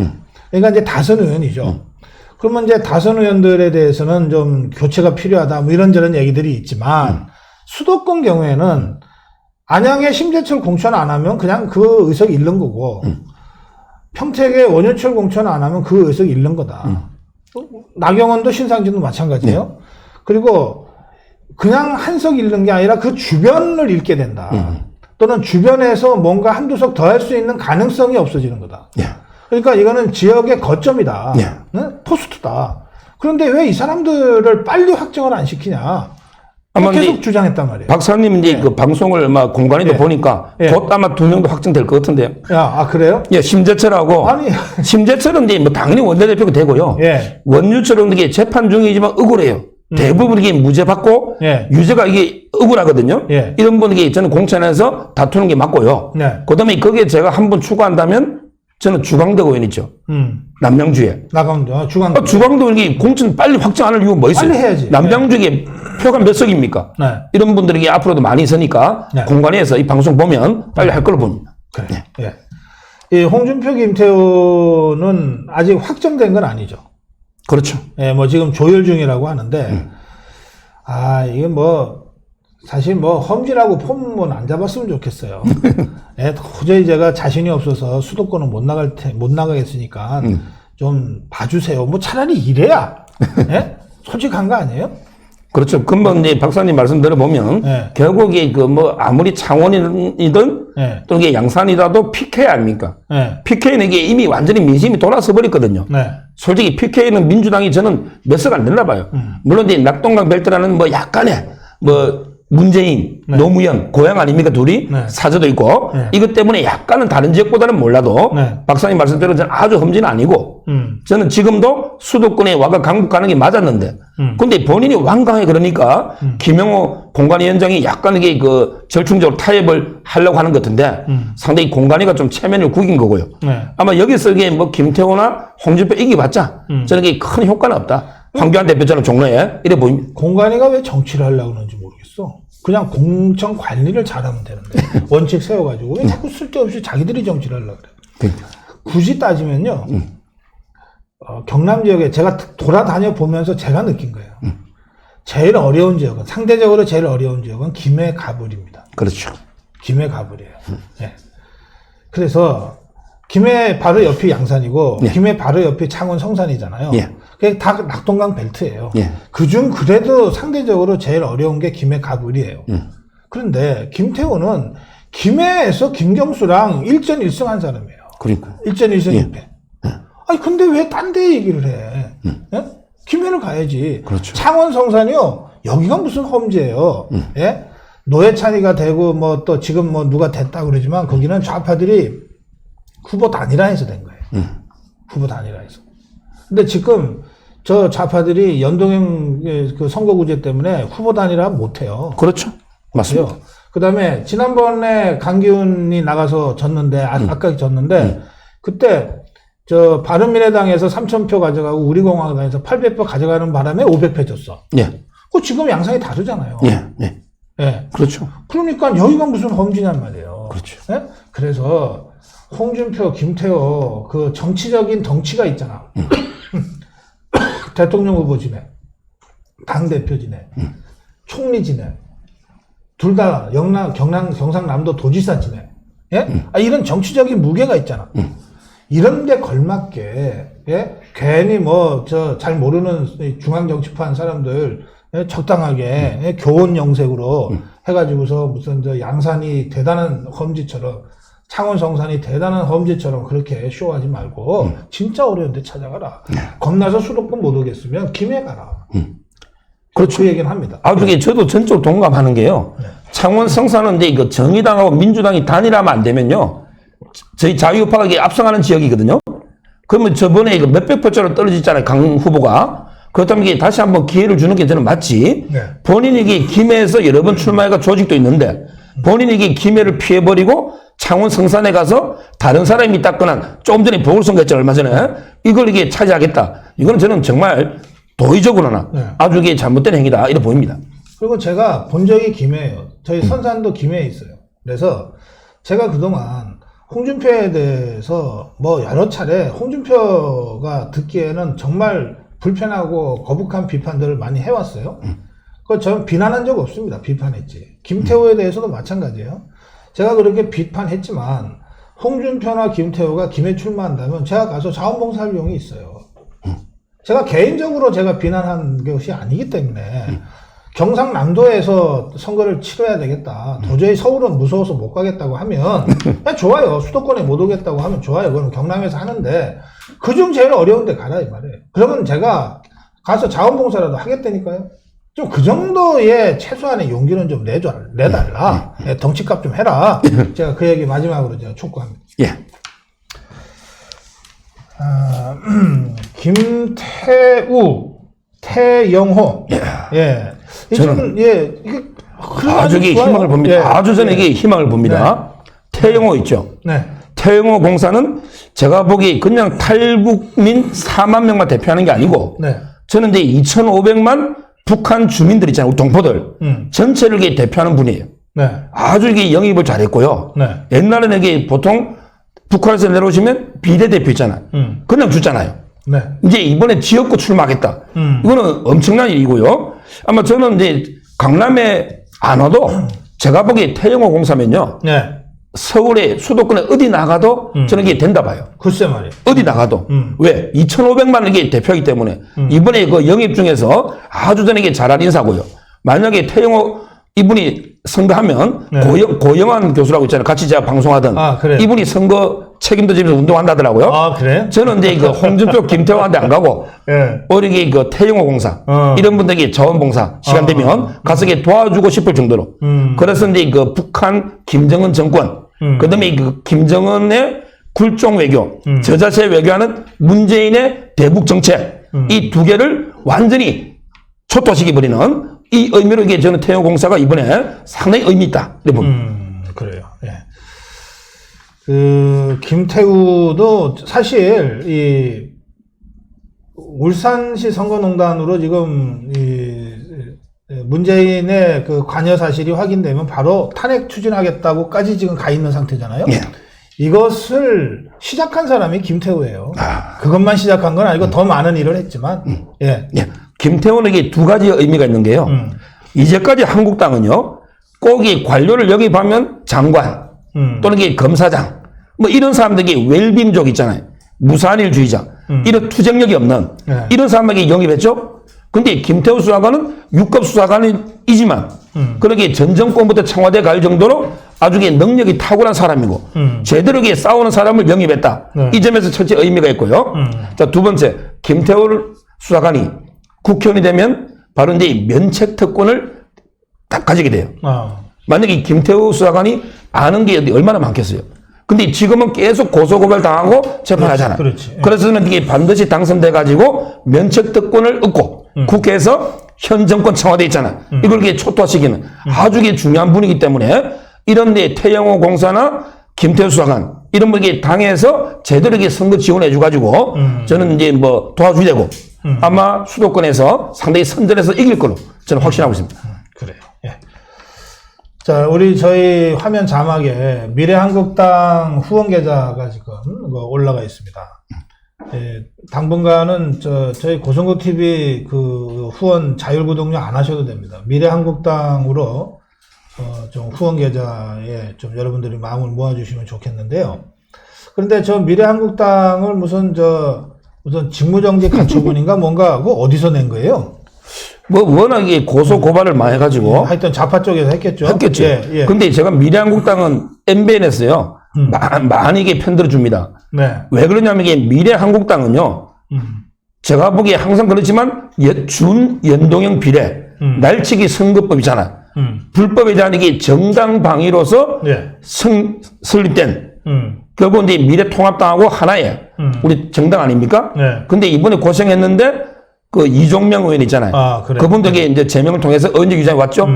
그러니까 이제 다선 의원이죠. 그러면 이제 다선 의원들에 대해서는 좀 교체가 필요하다, 뭐 이런저런 얘기들이 있지만, 수도권 경우에는 안양의 심재철 공천 안 하면 그냥 그 의석 잃는 거고, 평택의 원효철 공천 안 하면 그 의석 잃는 거다. 나경원도 신상진도 마찬가지예요. 그리고 그냥 한 석 잃는 게 아니라 그 주변을 잃게 된다. 또는 주변에서 뭔가 한두 석 더 할 수 있는 가능성이 없어지는 거다. 그러니까 이거는 지역의 거점이다. 포스트다. 그런데 왜 이 사람들을 빨리 확정을 안 시키냐. 계속 주장했단 말이에요. 박사님 이제 그 방송을 막 공간에도 보니까 곧 아마 2명도 확정될 것 같은데요. 그래요? 심재철하고. 심재철은 이제 뭐 당연히 원내대표가 되고요. 원유철은 이게 재판 중이지만 억울해요. 대부분 이게 무죄 받고 유죄가 이게 억울하거든요. 이런 분에게 저는 공천에서 다투는 게 맞고요. 그 다음에 거기에 제가 한 번 추가한다면 저는 주광덕 의원 있죠. 남양주에. 주광덕. 주광덕 이게 공천 빨리 확정 안 할 이유가 뭐 있어요? 빨리 해야지. 남양주에 표가 몇 석입니까? 이런 분들에게 앞으로도 많이 있으니까 공간에서 이 방송 보면 빨리 할 걸로 봅니다. 그래. 이 홍준표, 김태호는 아직 확정된 건 아니죠. 그렇죠. 뭐 지금 조율 중이라고 하는데, 이게 뭐, 사실 뭐 험지라고 폼은 안 잡았으면 좋겠어요. 도저히 제가 자신이 없어서 수도권은 못 나가겠으니까 좀 봐주세요. 뭐 차라리 이래야 솔직한 거 아니에요? 그렇죠. 금방 이제 박사님 말씀 들어보면 결국에 그 뭐 아무리 창원이든 또는 이게 양산이라도 PK 아닙니까? PK는 이게 이미 완전히 민심이 돌아서 버렸거든요. 솔직히 PK는 민주당이 저는 몇 석 안 됐나 봐요. 물론 이제 낙동강 벨트라는 뭐 약간의 뭐 문재인, 네. 노무현, 고향 아닙니까, 둘이? 네. 사저도 있고. 네. 이것 때문에 약간은 다른 지역보다는 몰라도, 네. 박사님 말씀대로 저는 아주 험지는 아니고, 저는 지금도 수도권에 와가 강북가는 게 맞았는데, 근데 본인이 완강해 그러니까, 김영호 공관위원장이 약간 이게 그 절충적으로 타협을 하려고 하는 것 같은데, 상당히 공관위가 좀 체면을 구긴 거고요. 네. 아마 여기서 이게 뭐 김태호나 홍준표 이기봤자, 저는 이게 큰 효과는 없다. 황교안 대표처럼 종로에 이래 보입니다. 공관위가 왜 정치를 하려고 하는지 모르겠어. 그냥 공정 관리를 잘하면 되는데 원칙 세워가지고 왜 자꾸 쓸데없이 자기들이 정치를 하려고 그래. 굳이 따지면요. 경남 지역에 제가 돌아다녀 보면서 제가 느낀 거예요. 제일 어려운 지역은 상대적으로 제일 어려운 지역은 김해 가불입니다. 그렇죠. 김해 가불이에요. 네. 그래서 김해 바로 옆이 양산이고 예. 김해 바로 옆이 창원 성산이잖아요. 예. 그게 다 낙동강 벨트예요. 예. 그중 그래도 상대적으로 제일 어려운 게 김해 가불이에요. 그런데 김태호는 김해에서 김경수랑 1전 1승 한 사람이에요. 그러니까. 1전 1승 예. 1패. 아니 근데 왜 딴 데 얘기를 해? 예? 김해를 가야지. 그렇죠. 창원 성산이요. 여기가 무슨 험지예요. 예? 노회찬이가 되고 뭐 또 지금 뭐 누가 됐다 그러지만 거기는 좌파들이 후보 단일화해서 된 거예요. 후보 단일화해서. 근데 지금 저 좌파들이 연동형 그 선거구제 때문에 후보 단일화 못해요. 그렇죠. 맞습니다. 그 다음에 지난번에 강기훈이 나가서 졌는데, 아까 졌는데, 그때 저 바른미래당에서 3,000표 가져가고 우리공화당에서 800표 가져가는 바람에 500표 줬어. 예. 그 지금 양상이 다르잖아요. 예. 예. 예. 그렇죠. 그러니까 여기가 무슨 험지냔 말이에요. 그렇죠. 예? 그래서 홍준표, 김태호 그 정치적인 덩치가 있잖아. 대통령 후보 지내, 당대표 지내, 총리 지내, 둘 다 경상남도 도지사 지내. 예? 이런 정치적인 무게가 있잖아. 이런 데 걸맞게, 예? 괜히 뭐, 잘 모르는 중앙정치판 사람들, 예? 적당하게, 예? 교원 영색으로 해가지고서 무슨 양산이 대단한 험지처럼, 창원 성산이 대단한 험지처럼 그렇게 쇼하지 말고, 진짜 어려운 데 찾아가라. 겁나서 수도권 못 오겠으면 김해 가라. 그렇죠. 그 얘기는 합니다. 그게 저도 전적으로 동감하는 게요. 창원 성산은 이제 그 정의당하고 민주당이 단일하면 안 되면요. 저희 자유우파가 이게 앞서가는 지역이거든요. 그러면 저번에 그 몇백 표짜리 떨어졌잖아요. 강 후보가. 그렇다면 이게 다시 한번 기회를 주는 게 저는 맞지. 네. 본인이 이게 김해에서 여러 번 출마해가 조직도 있는데 본인이 이게 김해를 피해버리고 창원 성산에 가서 다른 사람이 땄거나 조금 전에 보궐선거 했잖아요. 얼마 전에. 이걸 이게 차지하겠다. 이거는 저는 정말 도의적으로나 네. 아주 이게 잘못된 행위다. 이렇게 보입니다. 그리고 제가 본 적이 김해예요. 저희 선산도 김해에 있어요. 그래서 제가 그동안 홍준표에 대해서 뭐 여러 차례 홍준표가 듣기에는 정말 불편하고 거북한 비판들을 많이 해왔어요. 그거 저는 비난한 적 없습니다. 비판했지. 김태호에 대해서도 마찬가지예요. 제가 그렇게 비판했지만 홍준표나 김태호가 김해 출마한다면 제가 가서 자원봉사할 용이 있어요. 제가 개인적으로 제가 비난한 것이 아니기 때문에 경상남도에서 선거를 치러야 되겠다. 도저히 서울은 무서워서 못 가겠다고 하면 그냥 좋아요. 수도권에 못 오겠다고 하면 좋아요. 그럼 경남에서 하는데 그중 제일 어려운 데 가라 이 말이에요. 그러면 제가 가서 자원봉사라도 하겠다니까요. 좀 그 정도의 최소한의 용기는 좀 내달라. 예, 덩치값 좀 해라. 제가 그 얘기 마지막으로 제가 촉구합니다. 예. 김태우, 태영호. 예. 저는 예. 이게 아주 이게 좋아요. 희망을 봅니다. 예. 아주 저는 이게 희망을 봅니다. 태영호 있죠. 네. 태영호 공사는 제가 보기에 그냥 탈북민 4만 명만 대표하는 게 아니고 네. 저는 이제 2,500만 북한 주민들 있잖아요. 동포들. 전체를 이게 대표하는 분이에요. 네. 아주 이게 영입을 잘했고요. 네. 옛날에는 이게 보통 북한에서 내려오시면 비례대표 있잖아요. 그냥 주잖아요. 네. 이제 이번에 지역구 출마하겠다. 이거는 엄청난 일이고요. 아마 저는 이제 강남에 안 와도 제가 보기에 태영호 공사면요. 네. 서울에 수도권에 어디 나가도 저는 이게 된다 봐요. 글쎄 말이에요. 어디 나가도. 왜? 2,500만 이게 대표이기 때문에 이번에 그 영입 중에서 아주 저는 이게 잘한 인사고요. 만약에 태영호 이분이 선거하면 네. 고영환 교수라고 있잖아요. 같이 제가 방송하던. 아, 그래요? 이분이 선거 책임도 지면서 운동한다더라고요. 아, 그래? 저는 이제 그 홍준표, 김태환한테 안 가고, 예. 어리게 그 태영호 공사, 이런 분들에게 자원봉사, 시간 되면 가서 이렇게 도와주고 싶을 정도로. 그래서 이제 그 북한 김정은 정권, 그 다음에 그 김정은의 굴종 외교, 저자세 외교하는 문재인의 대북 정책, 이 두 개를 완전히 초토시켜버리는 이 의미로 이게 저는 태영호 공사가 이번에 상당히 의미 있다. 이렇게 봅니다. 그래요. 예. 그 김태우도 사실 이 울산시 선거농단으로 지금 이 문재인의 그 관여 사실이 확인되면 바로 탄핵 추진하겠다고까지 지금 가 있는 상태잖아요. 예. 이것을 시작한 사람이 김태우예요. 그것만 시작한 건 아니고 더 많은 일을 했지만, 예. 예. 김태원에게 두 가지 의미가 있는 게요. 이제까지 한국당은요, 꼭 이 관료를 영입하면 장관, 또는 이게 검사장, 뭐 이런 사람들에게 웰빔족 있잖아요. 무산일주의자, 이런 투쟁력이 없는 네. 이런 사람에게 영입했죠. 근데 김태우 수사관은 6급 수사관이지만, 그러게 전 정권부터 청와대 갈 정도로 아주 능력이 탁월한 사람이고, 제대로 이게 싸우는 사람을 영입했다. 네. 이 점에서 첫째 의미가 있고요. 자, 두 번째, 김태우 수사관이 국회의원이 되면 바로 이제 면책 특권을 딱 가지게 돼요. 만약에 김태우 수사관이 아는 게 얼마나 많겠어요. 근데 지금은 계속 고소고발 당하고 재판하잖아요. 그렇지. 그래서 저는 이게 반드시 당선돼 가지고 면책 특권을 얻고 국회에서 현 정권 청와대 있잖아요. 이걸 이렇게 초토화시키는 아주 이게 중요한 분이기 때문에 이런 데 태영호 공사나 김태우 수사관 이런 분에게 당에서 제대로 이게 선거 지원해 줘가지고 저는 이제 뭐 도와주게 되고 아마 수도권에서 상당히 선전해서 이길 걸로 저는 확신하고 있습니다. 그래요. 예. 자, 저희 화면 자막에 미래한국당 후원 계좌가 지금 올라가 있습니다. 예, 당분간은 저희 고성국 TV 그 후원 자율구독료 안 하셔도 됩니다. 미래한국당으로 좀 후원 계좌에 좀 여러분들이 마음을 모아주시면 좋겠는데요. 그런데 저 미래한국당을 무슨 직무정지 가처분인가 뭔가 그거 어디서 낸 거예요? 뭐 워낙에 고소 고발을 많이 해가지고 하여튼 좌파 쪽에서 했겠죠. 했겠죠. 예. 근데 제가 미래한국당은 MBN에서요 많이 이게 편들어 줍니다. 네. 왜 그러냐면 이게 미래한국당은요 제가 보기에 항상 그렇지만 준연동형 비례 날치기 선거법이잖아요. 불법에 대한 이게 정당 방위로서 예. 설립된 결국 이제 미래통합당하고 하나의 우리 정당 아닙니까? 네. 근데 이번에 고생했는데 그 이종명 의원 있잖아요. 아, 그래요? 그분들에게 이제 제명을 통해서 의원직 유장이 왔죠.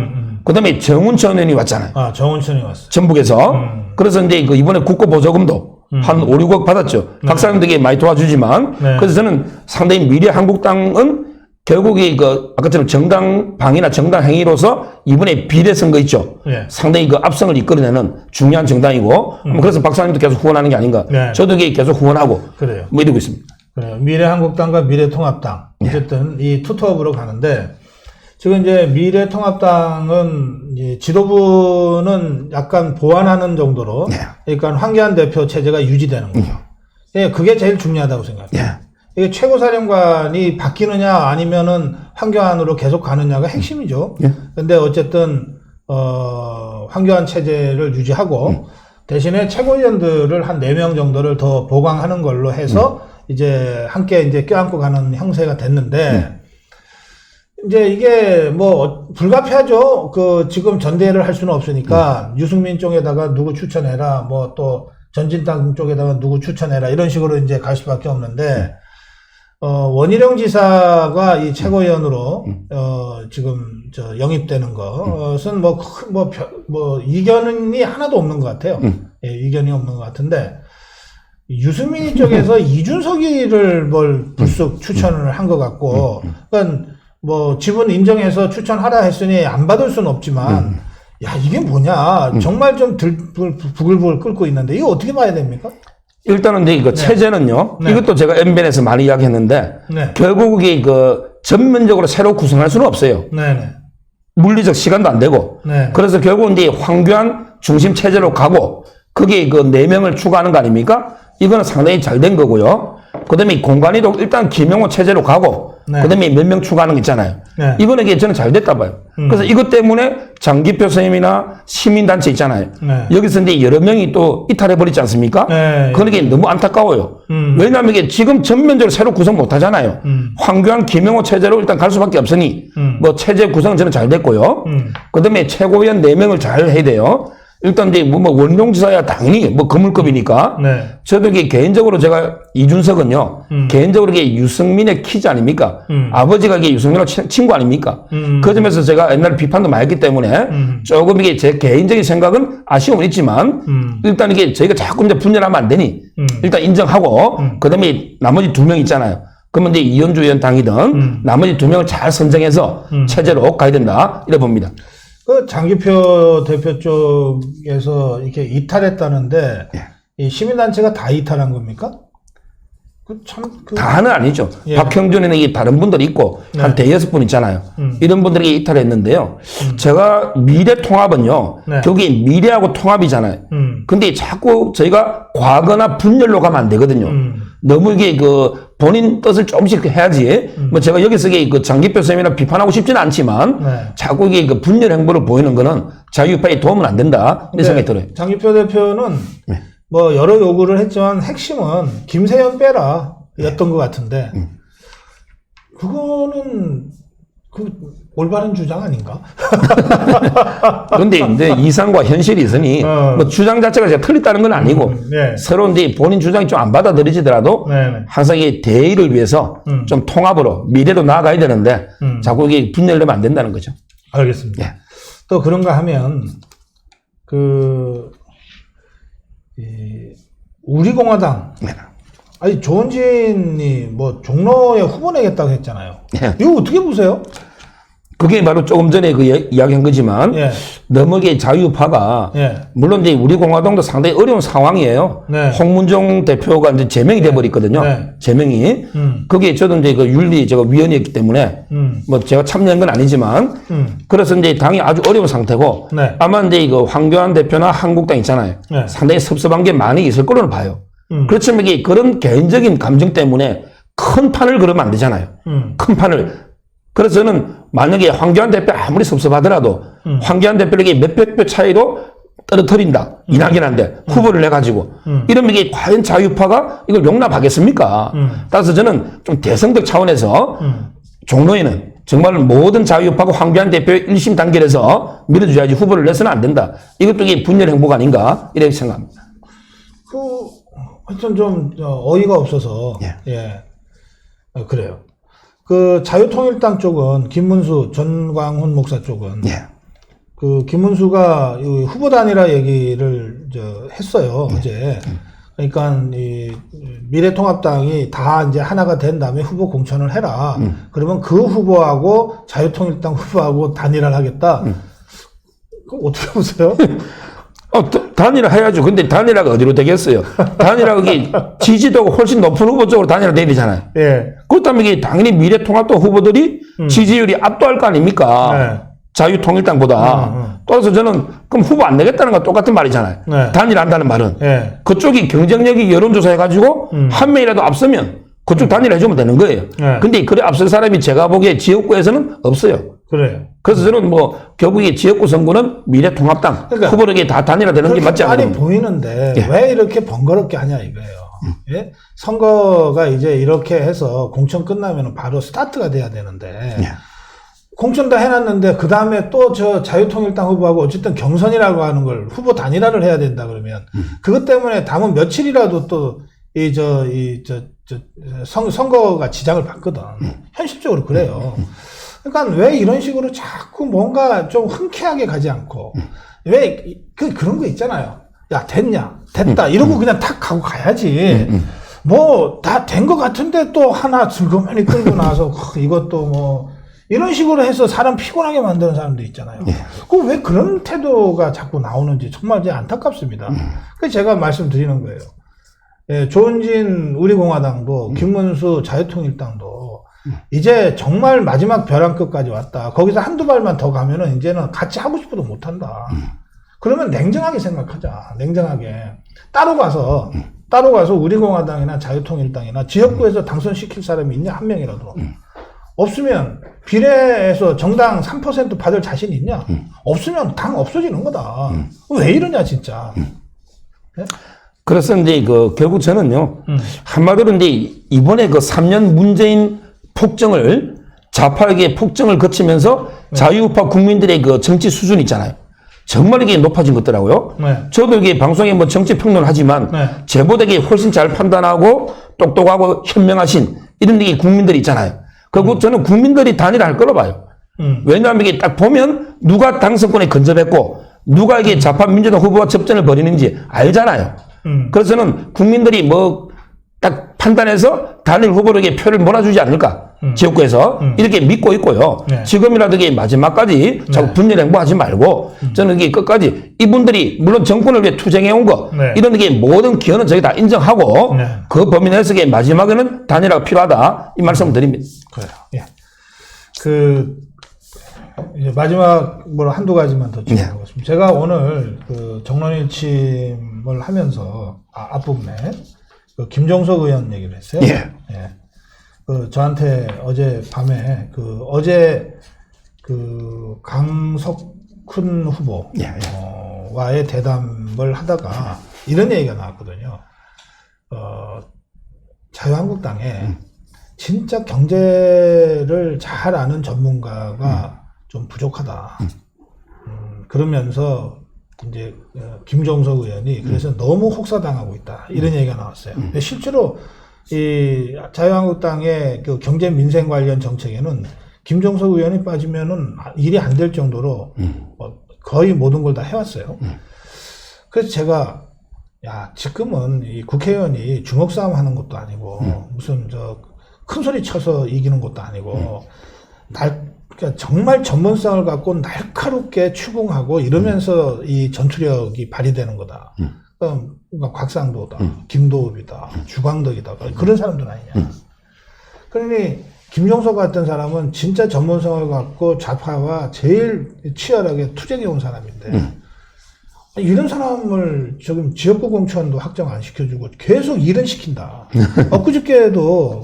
그다음에 정운천 의원이 왔잖아요. 아, 정운천이 왔어. 전북에서. 그래서 이제 그 이번에 국고보조금도 한 5, 6억 받았죠. 각 사람들에게 많이 도와주지만. 네. 그래서 저는 상당히 미래한국당은 결국에 그 아까처럼 정당 방위나 정당 행위로서 이번에 비례선거 있죠. 예. 상당히 그 압승을 이끌어내는 중요한 정당이고. 그래서 박사님도 계속 후원하는 게 아닌가. 네. 저도 이게 계속 후원하고. 그래요. 뭐 이러고 있습니다. 그래요. 미래한국당과 미래통합당. 어쨌든 이 투톱으로 가는데, 지금 이제 미래통합당은 이제 지도부는 약간 보완하는 정도로, 그러니까 황교안 대표 체제가 유지되는 거죠. 예, 그게 제일 중요하다고 생각해요. 이게 최고사령관이 바뀌느냐 아니면은 황교안으로 계속 가느냐가 핵심이죠. 근데 어쨌든, 황교안 체제를 유지하고, 대신에 최고위원들을 한 4명 정도를 더 보강하는 걸로 해서, 이제 함께 이제 껴안고 가는 형세가 됐는데, 이제 이게 뭐 불가피하죠. 지금 전대회를 할 수는 없으니까 유승민 쪽에다가 누구 추천해라, 뭐 또 전진당 쪽에다가 누구 추천해라 이런 식으로 이제 갈 수밖에 없는데, 원희룡 지사가 이 최고위원으로 지금 영입되는 것은 뭐 이견이 하나도 없는 것 같아요. 예, 이견이 없는 것 같은데. 유승민이 쪽에서 이준석이를 불쑥 추천을 한 것 같고, 그러니까 뭐 지분 인정해서 추천하라 했으니 안 받을 수는 없지만, 야, 이게 뭐냐, 정말 좀 부글부글 끓고 있는데 이거 어떻게 봐야 됩니까? 일단은 이제 이거 체제는요. 이것도 제가 MBN에서 많이 이야기했는데 결국 이게 전면적으로 새로 구성할 수는 없어요. 네네. 물리적 시간도 안 되고. 그래서 결국 이제 황교안 중심 체제로 가고 거기에 4명을 추가하는 거 아닙니까? 이거는 상당히 잘 된 거고요. 그다음에 공관위도 일단 김영호 체제로 가고 네. 그다음에 몇 명 추가하는 거 있잖아요. 네. 이거는 이게 저는 잘 됐다 봐요. 그래서 이것 때문에 장기표 선생님이나 시민단체 있잖아요. 네. 여기서 이제 여러 명이 또 이탈해버리지 않습니까? 네. 그러게 너무 안타까워요. 왜냐하면 이게 지금 전면적으로 새로 구성 못 하잖아요. 황교안, 김영호 체제로 일단 갈 수밖에 없으니 뭐 체제 구성은 저는 잘 됐고요. 그다음에 최고위원 4명을 잘 해야 돼요. 일단 이제 뭐 원룡지사야 당연히 뭐 거물급이니까. 네. 저도 이게 개인적으로 제가 이준석은요. 개인적으로 이게 유승민의 키즈 아닙니까? 아버지가 이게 유승민하고 친구 아닙니까? 그 점에서 제가 옛날 비판도 많이 했기 때문에 조금 이게 제 개인적인 생각은 아쉬움은 있지만 일단 이게 저희가 자꾸 이제 분열하면 안 되니 일단 인정하고 그다음에 나머지 2명 있잖아요. 그러면 이제 이현주 의원 당이든 나머지 2명을 잘 선정해서 체제로 가야 된다 이래 봅니다. 그 장기표 대표 쪽에서 이렇게 이탈했다는데 이 시민단체가 다 이탈한 겁니까? 다는 아니죠. 예. 박형준에는 이게 다른 분들이 있고 한 대여섯 분 있잖아요. 이런 분들이 이탈했는데요. 제가 미래통합은요. 네. 여기 미래하고 통합이잖아요. 근데 자꾸 저희가 과거나 분열로 가면 안 되거든요. 너무 이게 그 본인 뜻을 조금씩 해야지. 뭐 제가 여기서 이게 그 장기표 쌤이나 비판하고 싶지는 않지만 네. 자꾸 이게 그 분열 행보를 보이는 거는 자유파에 도움은 안 된다. 이런 생각이 들어요. 장기표 대표는 네. 뭐 여러 요구를 했지만 핵심은 김세현 빼라 였던 것 같은데 그거는 그 올바른 주장 아닌가? 그런데 이제 이상과 현실이 있으니 뭐 주장 자체가 제가 틀렸다는 건 아니고 네. 서로 이제 본인 주장이 좀 안 받아들여지더라도 네. 항상 이 대의를 위해서 좀 통합으로 미래로 나아가야 되는데 자꾸 이게 분열되면 안 된다는 거죠. 알겠습니다. 예. 또 그런가 하면 우리공화당 네. 아니 조은진이 뭐 종로에 후보 내겠다고 했잖아요. 네. 이거 어떻게 보세요? 그게 바로 조금 전에 그 이야기한 거지만 예. 너무 이게 자유파가 예. 물론 이제 우리 공화당도 상당히 어려운 상황이에요. 네. 홍문종 대표가 이제 제명이 돼버렸거든요. 네. 제명이. 그게 저도 이제 그 윤리 제가 위원이었기 때문에 뭐 제가 참여한 건 아니지만 그래서 이제 당이 아주 어려운 상태고 네. 아마 이제 그 황교안 대표나 한국당 있잖아요. 네. 상당히 섭섭한 게 많이 있을 거로 봐요. 그렇지만 이게 그런 개인적인 감정 때문에 큰 판을 걸으면 안 되잖아요. 큰 판을. 그래서 저는 만약에 황교안 대표 아무리 섭섭하더라도 황교안 대표에게 몇백 표 차이로 떨어뜨린다. 이낙연한테 후보를 해가지고 이러면 이게 과연 자유파가 이걸 용납하겠습니까? 따라서 저는 좀 대승적 차원에서 종로에는 정말 모든 자유파가 황교안 대표의 1심 단결해서 밀어줘야지 후보를 내서는 안 된다. 이것도 이게 분열 행보가 아닌가 이렇게 생각합니다. 하여튼 좀 어이가 없어서 예. 그래요. 그 자유통일당 쪽은 김문수 전광훈 목사 쪽은 그 김문수가 이 후보 단일화 얘기를 했어요 어제. 그러니까 이 미래통합당이 다 이제 하나가 된 다음에 후보 공천을 해라. 그러면 그 후보하고 자유통일당 후보하고 단일화를 하겠다. 그거 어떻게 보세요? 단일화 해야죠. 근데 단일화가 어디로 되겠어요? 단일화가 이게 지지도가 훨씬 높은 후보 쪽으로 단일화 돼야 되잖아요. 예. 그렇다면 이게 당연히 미래통합당 후보들이 지지율이 압도할 거 아닙니까? 네. 자유통일당보다. 따라서 저는 그럼 후보 안 내겠다는 건 똑같은 말이잖아요. 네. 단일화한다는 말은. 예. 그쪽이 경쟁력이 여론조사 해가지고 한 명이라도 앞서면 그쪽 단일화 해주면 되는 거예요. 네. 근데 그래 앞설 사람이 제가 보기에 지역구에서는 없어요. 그래요. 그래서 저는 뭐 결국에 지역구 선거는 미래통합당 그러니까 후보에게 다 단일화되는 게 맞지 빨리 않나요? 보이는데 예. 왜 이렇게 번거롭게 하냐 이거예요. 예? 선거가 이제 이렇게 해서 공천 끝나면 바로 스타트가 돼야 되는데 공천 다 해놨는데 그 다음에 또 저 자유통일당 후보하고 어쨌든 경선이라고 하는 걸 후보 단일화를 해야 된다 그러면 그것 때문에 남은 며칠이라도 또 선거가 지장을 받거든. 현실적으로 그래요. 그러니까 왜 이런 식으로 자꾸 뭔가 좀 흔쾌하게 가지 않고 왜 그런 거 있잖아요. 야 됐냐 됐다 이러고 그냥 탁 가고 가야지. 뭐 다 된 것 같은데 또 하나 슬그머니 끌고 나서 이것도 뭐 이런 식으로 해서 사람 피곤하게 만드는 사람도 있잖아요. 그 왜 그런 태도가 자꾸 나오는지 정말 이제 안타깝습니다. 그래서 제가 말씀드리는 거예요. 예, 조은진 우리공화당도 김문수 자유통일당도 이제 정말 마지막 벼랑끝까지 왔다. 거기서 한두 발만 더 가면은 이제는 같이 하고 싶어도 못한다. 그러면 냉정하게 생각하자. 냉정하게. 따로 가서 따로 가서 우리공화당이나 자유통일당이나 지역구에서 당선시킬 사람이 있냐? 한 명이라도. 없으면 비례에서 정당 3% 받을 자신 있냐? 없으면 당 없어지는 거다. 왜 이러냐 진짜. 네? 그래서 이제 결국 저는요, 한마디로 이제 이번에 3년 문재인 폭정을, 좌파에게 폭정을 거치면서 자유우파 국민들의 정치 수준 있잖아요. 정말 이게 높아진 것 같더라고요. 네. 저도 이게 방송에 정치 평론을 하지만, 네. 제보다 이게 훨씬 잘 판단하고, 똑똑하고 현명하신 이런 게 국민들이 있잖아요. 그리고 저는 국민들이 단일화할 거로 봐요. 왜냐하면 이게 딱 보면 누가 당선권에 근접했고, 누가 이게 좌파 민주당 후보와 접전을 벌이는지 알잖아요. 그래서 저는 국민들이 딱 판단해서 단일 후보에게 표를 몰아주지 않을까. 지역구에서. 이렇게 믿고 있고요. 네. 지금이라도 이게 마지막까지 자꾸 분열 행보하지 말고, 저는 이게 끝까지 이분들이 물론 정권을 위해 투쟁해온 거, 네. 이런 게 모든 기여는 저희 다 인정하고, 네. 그 범위 내에서 마지막에는 단일화가 필요하다. 이 말씀을 드립니다. 그래요. 예. 이제 마지막으로 한두 가지만 더 짚어보겠습니다. 제가 오늘 정론일침을 하면서 앞부분에 김종석 의원 얘기를 했어요. 예. 저한테 어제 밤에 어제 강석훈 후보 와의 대담을 하다가 이런 얘기가 나왔거든요. 자유한국당에 진짜 경제를 잘 아는 전문가가 좀 부족하다. 그러면서 이제 김종석 의원이 그래서 너무 혹사당하고 있다. 이런 얘기가 나왔어요. 근데 실제로 이 자유한국당의 경제 민생 관련 정책에는 김종석 의원이 빠지면은 일이 안 될 정도로 거의 모든 걸 다 해왔어요. 그래서 제가 지금은 이 국회의원이 주먹 싸움 하는 것도 아니고 무슨 큰 소리 쳐서 이기는 것도 아니고 그러니까 정말 전문성을 갖고 날카롭게 추궁하고 이러면서 이 전투력이 발휘되는 거다. 그러니까 곽상도다, 김도읍이다, 주광덕이다, 그런 사람들 아니냐. 그러니 김종석 같은 사람은 진짜 전문성을 갖고 좌파와 제일 치열하게 투쟁해 온 사람인데 이런 사람을 지금 지역구 공천도 확정 안 시켜주고 계속 일은 시킨다. 엊그저께도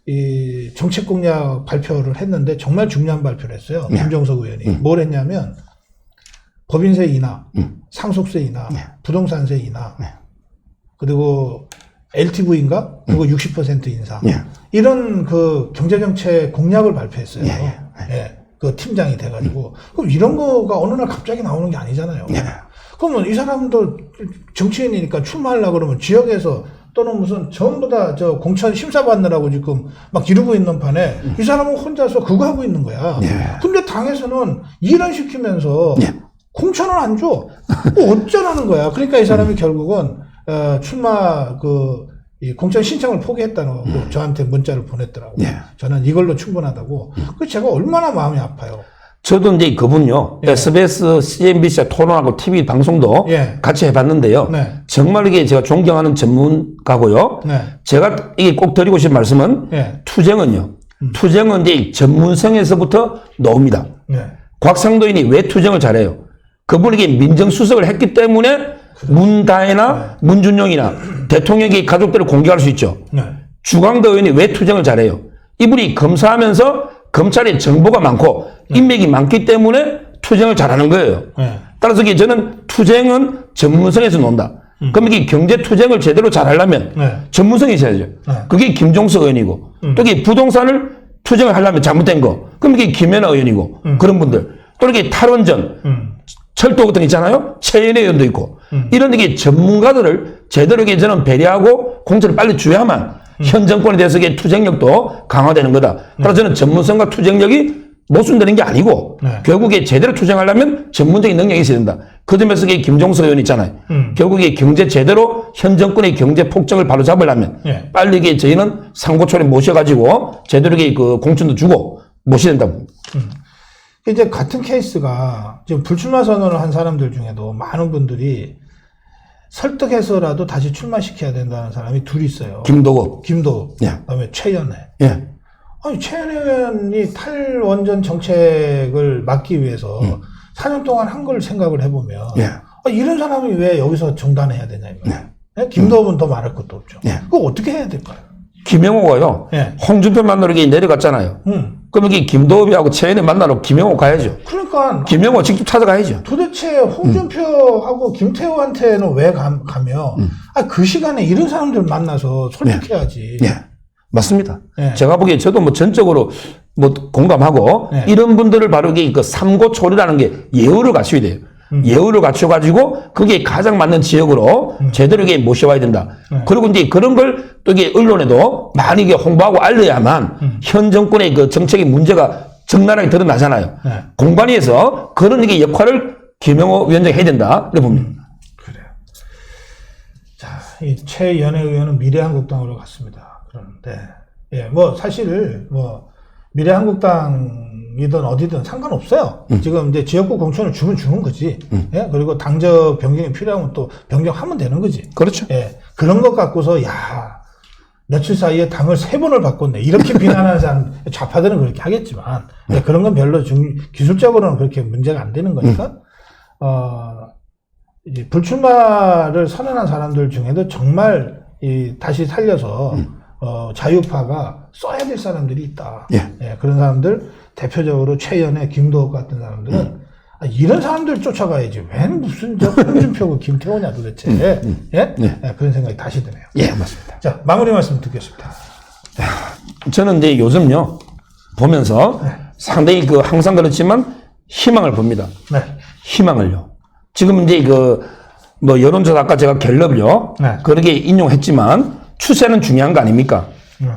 이 정책 공약 발표를 했는데 정말 중요한 발표를 했어요. 김종석 의원이. 뭘 했냐면 법인세 인하, 상속세 인하, 부동산세 인하, 그리고 LTV인가? 그리고 60% 인상. 이런 경제정책 공약을 발표했어요. 그 팀장이 돼가지고. 그럼 이런 거가 어느 날 갑자기 나오는 게 아니잖아요. 그러면 이 사람도 정치인이니까 출마하려고 그러면 지역에서 또는 무슨 전부 다 공천 심사받느라고 지금 막 기르고 있는 판에 이 사람은 혼자서 그거 하고 있는 거야. 근데 당에서는 일을 시키면서 공천을 안 줘. 어쩌라는 거야. 그러니까 이 사람이 결국은 출마 이 공천 신청을 포기했다고 저한테 문자를 보냈더라고요. 저는 이걸로 충분하다고. 그 제가 얼마나 마음이 아파요. 저도 이제 그분요, SBS, CNBC 토론하고 TV 방송도 같이 해봤는데요. 정말 이게 제가 존경하는 전문가고요. 제가 이게 꼭 드리고 싶은 말씀은 투쟁은요, 투쟁은 이제 전문성에서부터 나옵니다. 곽상도인이 왜 투쟁을 잘해요? 그분에게 민정수석을 했기 때문에 문다혜나 문준용이나 대통령의 가족들을 공격할 수 있죠. 주광덕 의원이 왜 투쟁을 잘해요? 이분이 검사하면서 검찰에 정보가 많고 인맥이 많기 때문에 투쟁을 잘하는 거예요. 따라서 저는 투쟁은 전문성에서 논다. 그럼 이게 경제 투쟁을 제대로 잘하려면 전문성이 있어야죠. 그게 김종석 의원이고 또 이게 부동산을 투쟁을 하려면 잘못된 거. 그럼 이게 김연아 의원이고 그런 분들. 또 이렇게 탈원전, 철도 같은 거 있잖아요. 최은혜 의원도 있고 이런 게 전문가들을 제대로 저는 배려하고 공천을 빨리 줘야만 현 정권에 대해서 투쟁력도 강화되는 거다. 따라서 저는 전문성과 투쟁력이 모순되는 게 아니고 결국에 제대로 투쟁하려면 전문적인 능력이 있어야 된다. 그 점에서 김종석 의원 있잖아요. 결국에 경제 제대로 현 정권의 경제 폭정을 바로 잡으려면 빨리 저희는 상고초에 모셔가지고 제대로 공천도 주고 모셔야 된다고. 이제 같은 케이스가 지금 불출마 선언을 한 사람들 중에도 많은 분들이 설득해서라도 다시 출마시켜야 된다는 사람이 둘 있어요. 김도읍. 그다음에 최연애. 아니, 최연애 의원이 탈원전 정책을 막기 위해서 4년 동안 한 걸 생각을 해보면 이런 사람이 왜 여기서 중단해야 되냐. 예? 김도읍은 더 말할 것도 없죠. 예. 그거 어떻게 해야 될까요? 김영호가요. 예. 홍준표 만나러 이렇게 내려갔잖아요. 그럼 여기 김도읍이하고 최현희 만나러 김영호 가야죠. 그러니까 김영호 직접 찾아가야죠. 도대체 홍준표하고 김태호한테는 왜 가며 그 시간에 이런 사람들 만나서 설득해야지. 예. 맞습니다. 예. 제가 보기에 저도 뭐 전적으로 뭐 공감하고 예. 이런 분들을 바로 이게 그 삼고초려라는 게 예우를 갖춰야 돼요. 예우를 갖춰가지고 그게 가장 맞는 지역으로 제대로 이게 모셔와야 된다. 그리고 이제 그런 걸 또 이게 언론에도 많이 이게 홍보하고 알려야만 현 정권의 그 정책의 문제가 적나라하게 드러나잖아요. 네. 공관위에서 그런 이게 역할을 김영호 위원장이 해야 된다. 이렇게 봅니다. 그래요. 자, 이 최연애 의원은 미래한국당으로 갔습니다. 그런데, 예, 뭐, 사실, 뭐, 미래한국당이든 어디든 상관없어요. 지금 이제 지역구 공천을 주는 거지. 예, 그리고 당적 변경이 필요하면 또 변경하면 되는 거지. 그렇죠. 예, 그런 것 갖고서, 야, 며칠 사이에 당을 3번을 바꿨네. 이렇게 비난하는 사람, 좌파들은 그렇게 하겠지만, 예, 그런 건 별로 기술적으로는 그렇게 문제가 안 되는 거니까, 이제 불출마를 선언한 사람들 중에도 정말 다시 살려서 자유파가 써야 될 사람들이 있다. 예. 예, 그런 사람들 대표적으로 최연애, 김도읍 같은 사람들은 이런 사람들 쫓아가야지. 왜 무슨 홍준표고 김태호냐 도대체. 예? 예, 그런 생각이 다시 드네요. 예, 맞습니다. 자, 마무리 말씀 듣겠습니다. 저는 이제 요즘요 보면서 상당히 그 항상 그렇지만 희망을 봅니다. 네. 희망을요. 지금 이제 그 뭐 여론조사 아까 제가 갤럽요 네. 그렇게 인용했지만 추세는 중요한 거 아닙니까?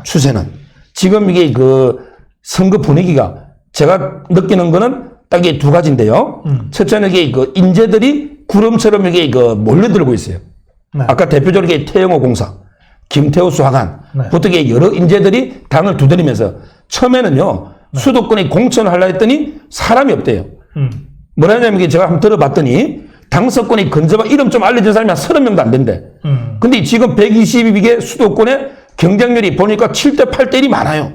추세는 지금 이게 그 선거 분위기가 제가 느끼는 거는 딱 이게 두 가지인데요. 첫째는 이게 그 인재들이 구름처럼 이게 그 몰려들고 있어요. 네. 아까 대표적으로 이게 태영호 공사, 김태호 수하관부터 이게 여러 인재들이 당을 두드리면서 처음에는요 수도권에 공천을 하려 했더니 사람이 없대요. 뭐라 하냐면 이게 제가 한번 들어봤더니 당선권이 근접한 이름 좀 알려진 사람이 한 30명도 안 된대. 근데 지금 122개 수도권에 경쟁률이 보니까 7대 8대 1이 많아요.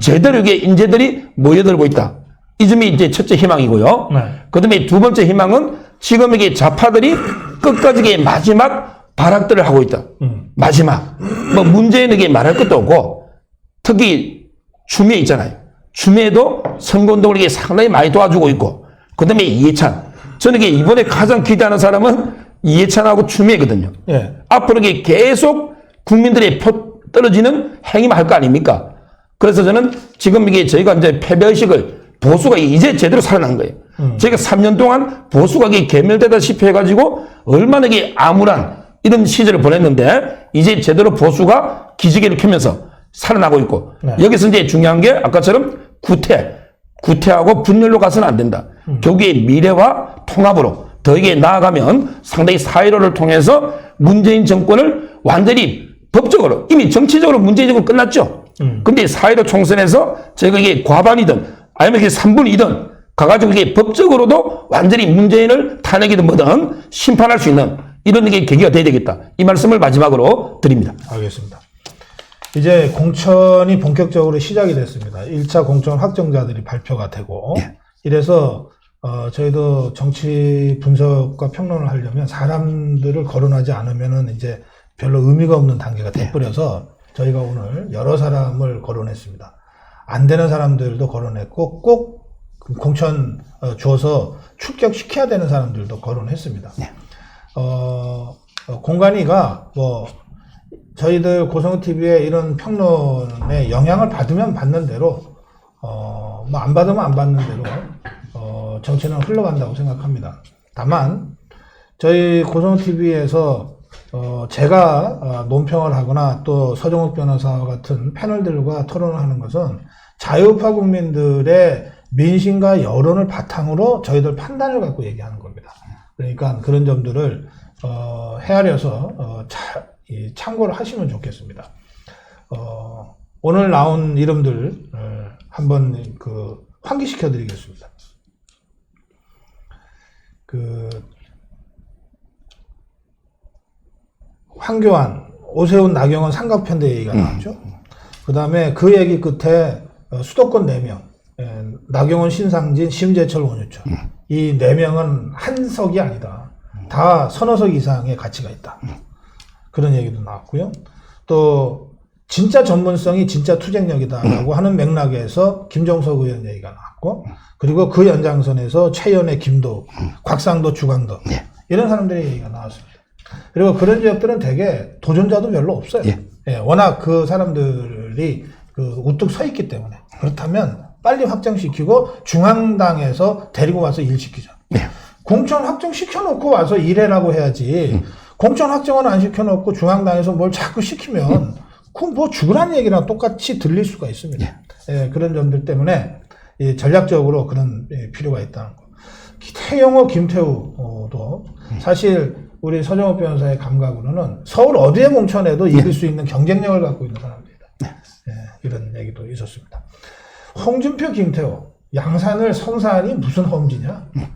제대로 이게 인재들이 모여들고 있다. 이 점이 이제 첫째 희망이고요. 네. 그 다음에 두 번째 희망은 지금 이게 좌파들이 끝까지 이게 마지막 발악들을 하고 있다. 마지막. 뭐 문재인에게 말할 것도 없고 특히 추미애 있잖아요. 추미애도 선거운동을 이게 상당히 많이 도와주고 있고 그 다음에 이해찬. 저는 이게 이번에 가장 기대하는 사람은 이해찬하고 추미애거든요. 예. 앞으로 이게 계속 국민들의 표 떨어지는 행위만 할 거 아닙니까? 그래서 저는 지금 이게 저희가 이제 패배의식을 보수가 이제 제대로 살아난 거예요. 저희가 3년 동안 보수가 이게 괴멸되다시피 해가지고 얼마나 이게 암울한 이런 시절을 보냈는데 이제 제대로 보수가 기지개를 켜면서 살아나고 있고 네. 여기서 이제 중요한 게 아까처럼 구태하고 분열로 가서는 안 된다. 결국에 미래와 통합으로 더 이게 나아가면 상당히 사회로를 통해서 문재인 정권을 완전히 법적으로 이미 정치적으로 문재인 정권 끝났죠. 근데 사회로 총선에서 저희가 이게 과반이든 아니면 이게 3분의 2든 가가지고 이게 법적으로도 완전히 문재인을 탄핵이든 뭐든 심판할 수 있는 이런 게 계기가 돼야 되겠다. 이 말씀을 마지막으로 드립니다. 알겠습니다. 이제 공천이 본격적으로 시작이 됐습니다. 1차 공천 확정자들이 발표가 되고 예. 이래서 저희도 정치 분석과 평론을 하려면 사람들을 거론하지 않으면은 이제 별로 의미가 없는 단계가 돼버려서 저희가 오늘 여러 사람을 거론했습니다. 안 되는 사람들도 거론했고 꼭 공천 주어서 출격시켜야 되는 사람들도 거론했습니다. 네. 공관위가 뭐 저희들 고성TV의 이런 평론에 영향을 받으면 받는 대로 뭐 안 받으면 안 받는 대로 정치는 흘러간다고 생각합니다. 다만 저희 고성TV에서 제가 논평을 하거나 또 서정욱 변호사와 같은 패널들과 토론을 하는 것은 자유파 국민들의 민심과 여론을 바탕으로 저희들 판단을 갖고 얘기하는 겁니다. 그러니까 그런 점들을 헤아려서 참고를 하시면 좋겠습니다. 오늘 나온 이름들 한번 환기시켜 드리겠습니다. 황교안, 오세훈, 나경원 삼각편대 얘기가 나왔죠. 그 다음에 그 얘기 끝에 수도권 4명, 나경원, 신상진, 심재철, 원유철. 이 4명은 한 석이 아니다. 다 서너 석 이상의 가치가 있다. 그런 얘기도 나왔고요. 또 진짜 전문성이 진짜 투쟁력이다라고 하는 맥락에서 김종석 의원 얘기가 나왔고, 그리고 그 연장선에서 최연의 김도, 곽상도, 주광도 이런 사람들의 얘기가 나왔습니다. 그리고 그런 지역들은 대개 도전자도 별로 없어요. 예, 워낙 그 사람들이 우뚝 서 있기 때문에. 그렇다면 빨리 확정시키고 중앙당에서 데리고 와서 일시키자. 공천 확정시켜놓고 와서 일해라고 해야지. 공천 확정은 안 시켜놓고 중앙당에서 뭘 자꾸 시키면 그건 뭐 죽으라는 얘기랑 똑같이 들릴 수가 있습니다. 예, 그런 점들 때문에 전략적으로 그런 필요가 있다는 거. 태영호, 김태우도 사실 우리 서정욱 변호사의 감각으로는 서울 어디에 공천해도 이길 수 있는 경쟁력을 갖고 있는 사람들이다. 예, 이런 얘기도 있었습니다. 홍준표, 김태우, 양산을 성산이 무슨 험지냐? 예.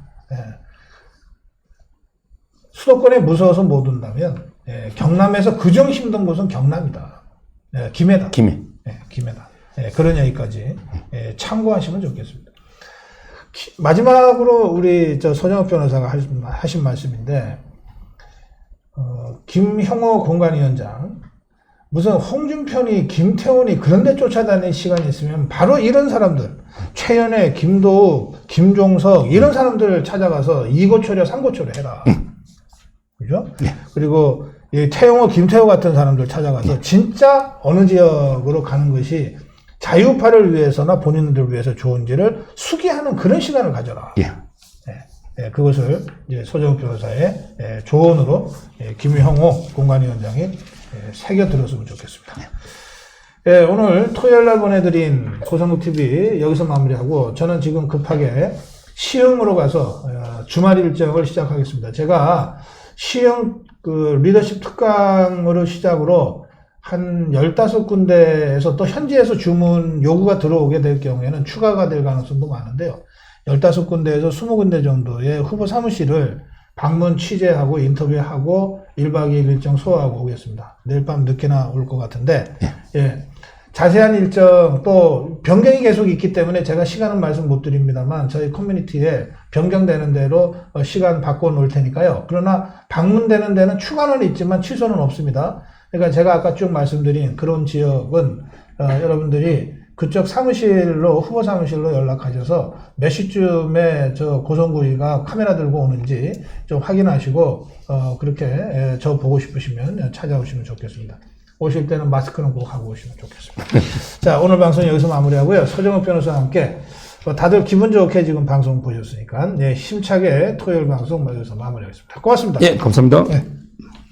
수도권에 무서워서 못 온다면 경남에서 그중 힘든 곳은 경남이다. 김해다. 김해다. 그런 얘기까지 참고하시면 좋겠습니다. 마지막으로 우리 서정욱 변호사가 하신 말씀인데, 김형호 공관위원장, 무슨 홍준표니 김태훈이 그런 데 쫓아다닐 시간이 있으면 바로 이런 사람들, 최연애, 김도욱, 김종석 이런 사람들을 찾아가서 2고초려 3고초려 해라. 그죠? 그리고 이 태영호, 김태호 같은 사람들 찾아가서 진짜 어느 지역으로 가는 것이 자유파를 위해서나 본인들을 위해서 좋은지를 수기하는 그런 시간을 가져라. 그것을 이제 서정욱 변호사의 조언으로 김형호 공관위원장이 새겨 들었으면 좋겠습니다. 오늘 토요일 날 보내드린 고성국TV 여기서 마무리하고, 저는 지금 급하게 시흥으로 가서 주말 일정을 시작하겠습니다. 제가 시흥 리더십 특강으로 시작으로 한 15군데에서 또 현지에서 주문 요구가 들어오게 될 경우에는 추가가 될 가능성도 많은데요. 15군데에서 20군데 정도의 후보 사무실을 방문 취재하고 인터뷰하고 1박 2일 일정 소화하고 오겠습니다. 내일 밤 늦게나 올 것 같은데, 자세한 일정 또 변경이 계속 있기 때문에 제가 시간은 말씀 못 드립니다만 저희 커뮤니티에 변경되는 대로 시간 바꿔 놓을 테니까요. 그러나 방문되는 데는 추가는 있지만 취소는 없습니다. 그러니까 제가 아까 쭉 말씀드린 그런 지역은 여러분들이 그쪽 사무실로, 후보 사무실로 연락하셔서 몇 시쯤에 저 고성구이가 카메라 들고 오는지 좀 확인하시고 그렇게 저 보고 싶으시면 찾아오시면 좋겠습니다. 오실 때는 마스크는 꼭 하고 오시면 좋겠습니다. 자, 오늘 방송 여기서 마무리하고요. 서정욱 변호사와 함께 다들 기분 좋게 지금 방송 보셨으니까 힘차게 토요일 방송 여기서 마무리하겠습니다. 고맙습니다. 감사합니다.